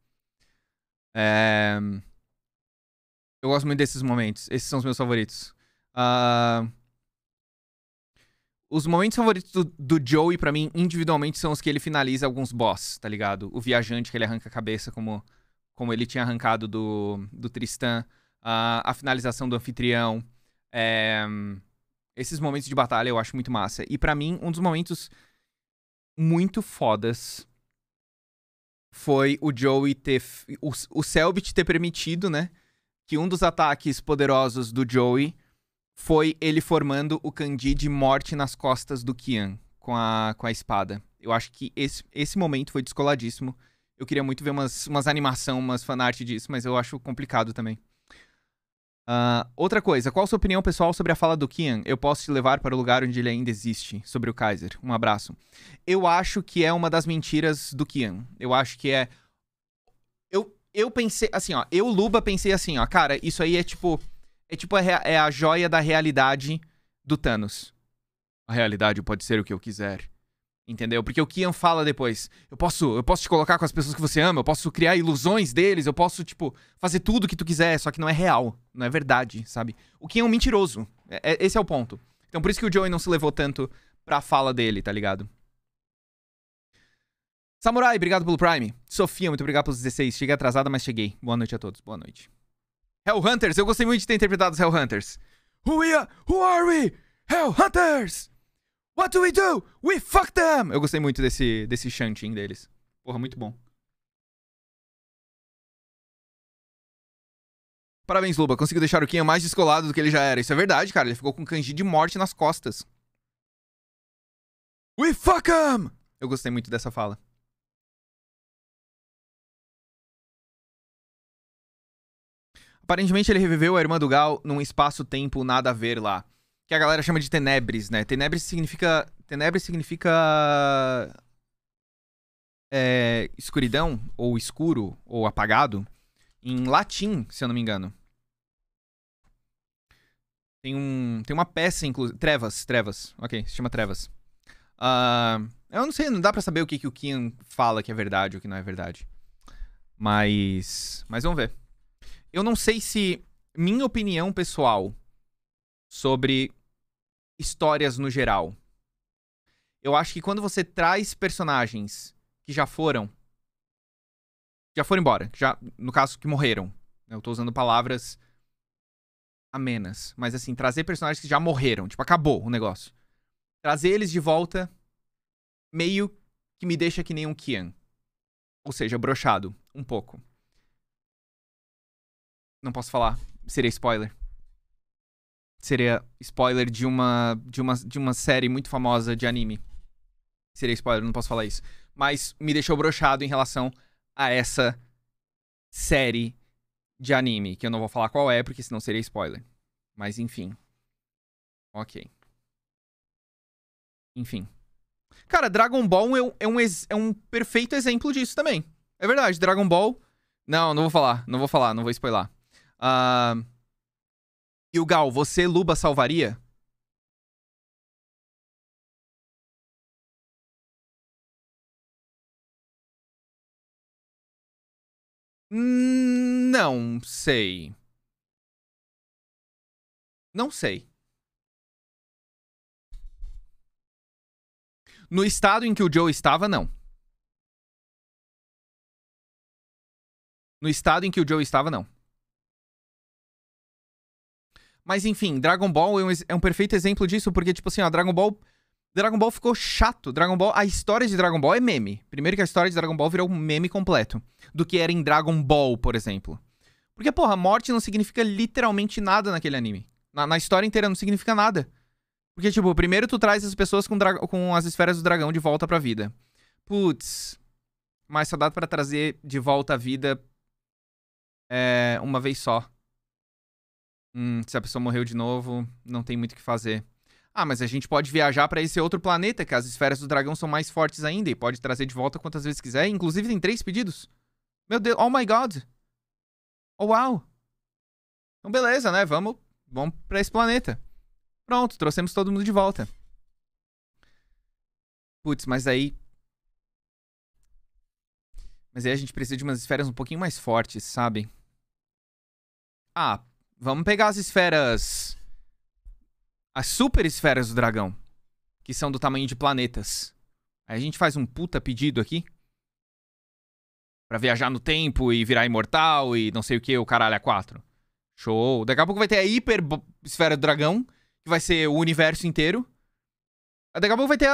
Eu gosto muito desses momentos. Esses são os meus favoritos. Os momentos favoritos do Joey, pra mim, individualmente, são os que ele finaliza alguns boss, tá ligado? O viajante que ele arranca a cabeça, como ele tinha arrancado do Tristan. A finalização do anfitrião. Esses momentos de batalha eu acho muito massa. E pra mim, um dos momentos muito fodas foi o Joey o Selbit ter permitido, né, que um dos ataques poderosos do Joey foi ele formando o Kandi de morte nas costas do Kian com a espada. Eu acho que esse momento foi descoladíssimo. Eu queria muito ver umas animação, umas fanart disso, mas eu acho complicado também. Outra coisa, qual a sua opinião pessoal sobre a fala do Kian? Eu posso te levar para o lugar onde ele ainda existe, sobre o Kaiser. Um abraço. Eu acho que é uma das mentiras do Kian. Eu acho que é... Eu pensei, assim, ó, Luba, pensei assim, ó, cara, isso aí é a joia da realidade do Thanos. A realidade pode ser o que eu quiser. Entendeu? Porque o Kian fala depois, eu posso te colocar com as pessoas que você ama, eu posso criar ilusões deles, eu posso, tipo, fazer tudo que tu quiser, só que não é real, não é verdade, sabe? O Kian é um mentiroso, esse é o ponto. Então por isso que o Joey não se levou tanto pra fala dele, tá ligado? Samurai, obrigado pelo Prime. Sofia, muito obrigado pelos 16. Cheguei atrasada, mas cheguei. Boa noite a todos, boa noite. Hellhunters, eu gostei muito de ter interpretado os Hellhunters. Who are we? Hellhunters! What do? We fuck them! Eu gostei muito desse chanting deles. Porra, muito bom. Parabéns, Luba. Conseguiu deixar o Kian mais descolado do que ele já era. Isso é verdade, cara. Ele ficou com kanji de morte nas costas. We fuck them! Eu gostei muito dessa fala. Aparentemente ele reviveu a irmã do Gal num espaço-tempo nada a ver lá. Que a galera chama de Tenebris, né? Tenebris significa... escuridão, ou escuro, ou apagado. Em latim, se eu não me engano. Tem uma peça, inclusive... Trevas. Ok, se chama Trevas. Eu não sei, não dá pra saber o que o Kian fala que é verdade ou que não é verdade. Mas vamos ver. Eu não sei se... Minha opinião pessoal sobre histórias no geral. Eu acho que quando você traz personagens que já foram embora, no caso, que morreram. Eu tô usando palavras amenas. Mas assim, trazer personagens que já morreram. Tipo, acabou o negócio. Trazer eles de volta meio que me deixa que nem um Kian. Ou seja, broxado. Um pouco. Não posso falar. Seria spoiler. Seria spoiler de uma série muito famosa de anime. Seria spoiler, não posso falar isso. Mas me deixou broxado em relação a essa série de anime. Que eu não vou falar qual é, porque senão seria spoiler. Mas enfim. Ok. Enfim. Cara, Dragon Ball é um perfeito exemplo disso também. É verdade, Dragon Ball... Não vou falar, não vou spoiler. E o Gal, você, Luba, salvaria? Não sei. Não sei. No estado em que o Joe estava, não. No estado em que o Joe estava, não. Mas enfim, Dragon Ball é um perfeito exemplo disso, porque, tipo assim, ó, Dragon Ball ficou chato. A história de Dragon Ball é meme. Primeiro que a história de Dragon Ball virou um meme completo. Do que era em Dragon Ball, por exemplo. Porque, porra, morte não significa literalmente nada naquele anime. Na história inteira não significa nada. Porque, tipo, primeiro tu traz as pessoas com as esferas do dragão de volta pra vida. Putz. Mas só dá pra trazer de volta a vida uma vez só. Se a pessoa morreu de novo, não tem muito o que fazer. Ah, mas a gente pode viajar pra esse outro planeta, que as esferas do dragão são mais fortes ainda, e pode trazer de volta quantas vezes quiser. Inclusive tem 3 pedidos. Meu Deus, oh my god. Oh, uau. Então beleza, né? Vamos pra esse planeta. Pronto, trouxemos todo mundo de volta. Putz, mas aí... Mas aí a gente precisa de umas esferas um pouquinho mais fortes, sabe? Ah, vamos pegar as esferas... As super esferas do dragão. Que são do tamanho de planetas. Aí a gente faz um puta pedido aqui. Pra viajar no tempo e virar imortal e não sei o que, o caralho a 4. Show. Daqui a pouco vai ter a hiper esfera do dragão. Que vai ser o universo inteiro. Daqui a pouco vai ter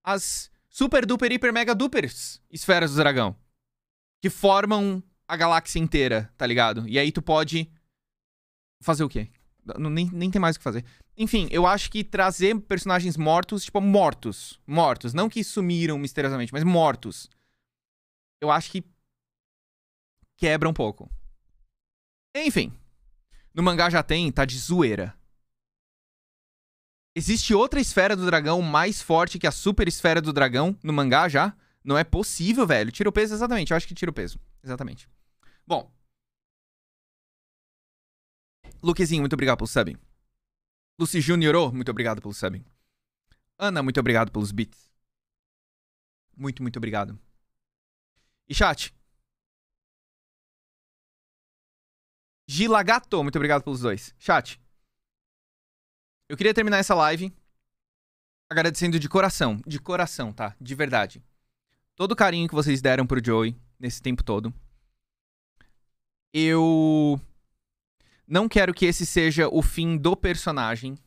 as super duper hiper mega dupers esferas do dragão. Que formam a galáxia inteira, tá ligado? E aí tu pode fazer o quê? Nem tem mais o que fazer. Enfim, eu acho que trazer personagens mortos, tipo, mortos. Não que sumiram misteriosamente, mas mortos. Eu acho que quebra um pouco. Enfim. No mangá já tem, tá de zoeira. Existe outra esfera do dragão mais forte que a super esfera do dragão no mangá já? Não é possível, velho. Tira o peso, exatamente. Eu acho que tira o peso. Exatamente. Bom. Luquezinho, muito obrigado pelo sub. Lucy Junior, muito obrigado pelo sub. Ana, muito obrigado pelos bits. Muito, muito obrigado. E chat. Gilagato, muito obrigado pelos 2. Chat. Eu queria terminar essa live agradecendo de coração, tá? De verdade. Todo o carinho que vocês deram pro Joey nesse tempo todo. Eu não quero que esse seja o fim do personagem.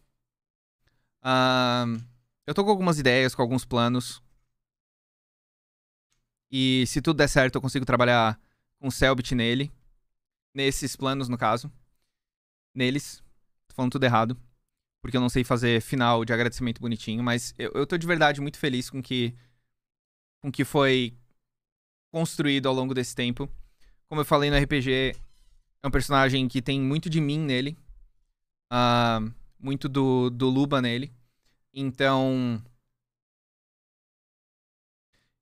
Eu tô com algumas ideias, com alguns planos. E se tudo der certo, eu consigo trabalhar com o Selbit nele. Nesses planos, no caso. Neles. Tô falando tudo errado. Porque eu não sei fazer final de agradecimento bonitinho. Mas eu tô de verdade muito feliz com o que foi construído ao longo desse tempo. Como eu falei no RPG, é um personagem que tem muito de mim nele. Muito do Luba nele. Então...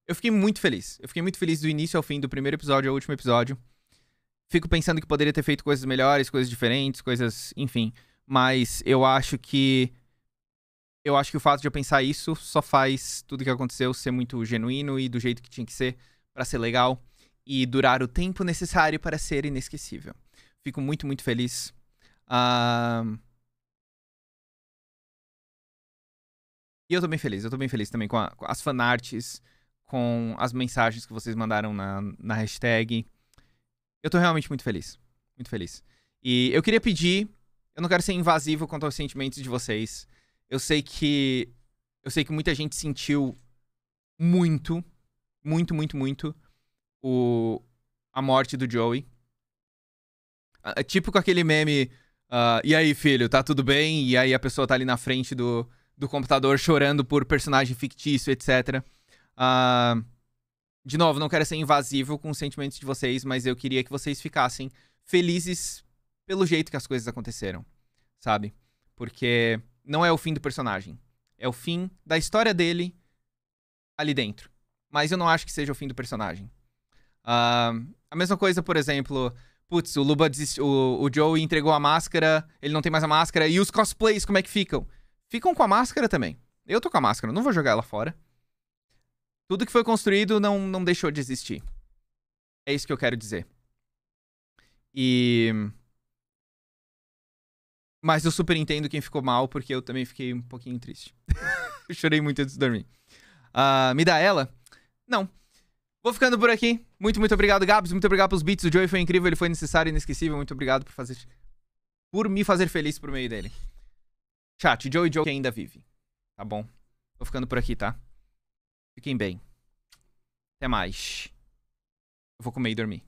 eu fiquei muito feliz. Eu fiquei muito feliz do início ao fim, do primeiro episódio ao último episódio. Fico pensando que poderia ter feito coisas melhores, coisas diferentes, coisas... enfim. Mas eu acho que... o fato de eu pensar isso só faz tudo que aconteceu ser muito genuíno e do jeito que tinha que ser pra ser legal. E durar o tempo necessário para ser inesquecível. Fico muito, muito feliz. E eu tô bem feliz. Eu tô bem feliz também com as fanarts, com as mensagens que vocês mandaram na hashtag. Eu tô realmente muito feliz. Muito feliz. E eu queria pedir... eu não quero ser invasivo quanto aos sentimentos de vocês. Eu sei que muita gente sentiu muito, muito, muito, muito a morte do Joey. Tipo com aquele meme... e aí, filho, tá tudo bem? E aí a pessoa tá ali na frente do computador chorando por personagem fictício, etc. De novo, não quero ser invasivo com os sentimentos de vocês, mas eu queria que vocês ficassem felizes pelo jeito que as coisas aconteceram, sabe? Porque não é o fim do personagem. É o fim da história dele ali dentro. Mas eu não acho que seja o fim do personagem. A mesma coisa, por exemplo... putz, o Luba desistiu, o Joey entregou a máscara, ele não tem mais a máscara. E os cosplays, como é que ficam? Ficam com a máscara também. Eu tô com a máscara, não vou jogar ela fora. Tudo que foi construído não deixou de existir. É isso que eu quero dizer. Mas eu super entendo quem ficou mal, porque eu também fiquei um pouquinho triste. Eu chorei muito antes de dormir. Me dá ela? Não. Vou ficando por aqui. Muito, muito obrigado, Gabs. Muito obrigado pelos beats. O Joey foi incrível, ele foi necessário e inesquecível. Muito obrigado por me fazer feliz por meio dele. Chat, Joey que ainda vive. Tá bom? Vou ficando por aqui, tá? Fiquem bem. Até mais. Eu vou comer e dormir.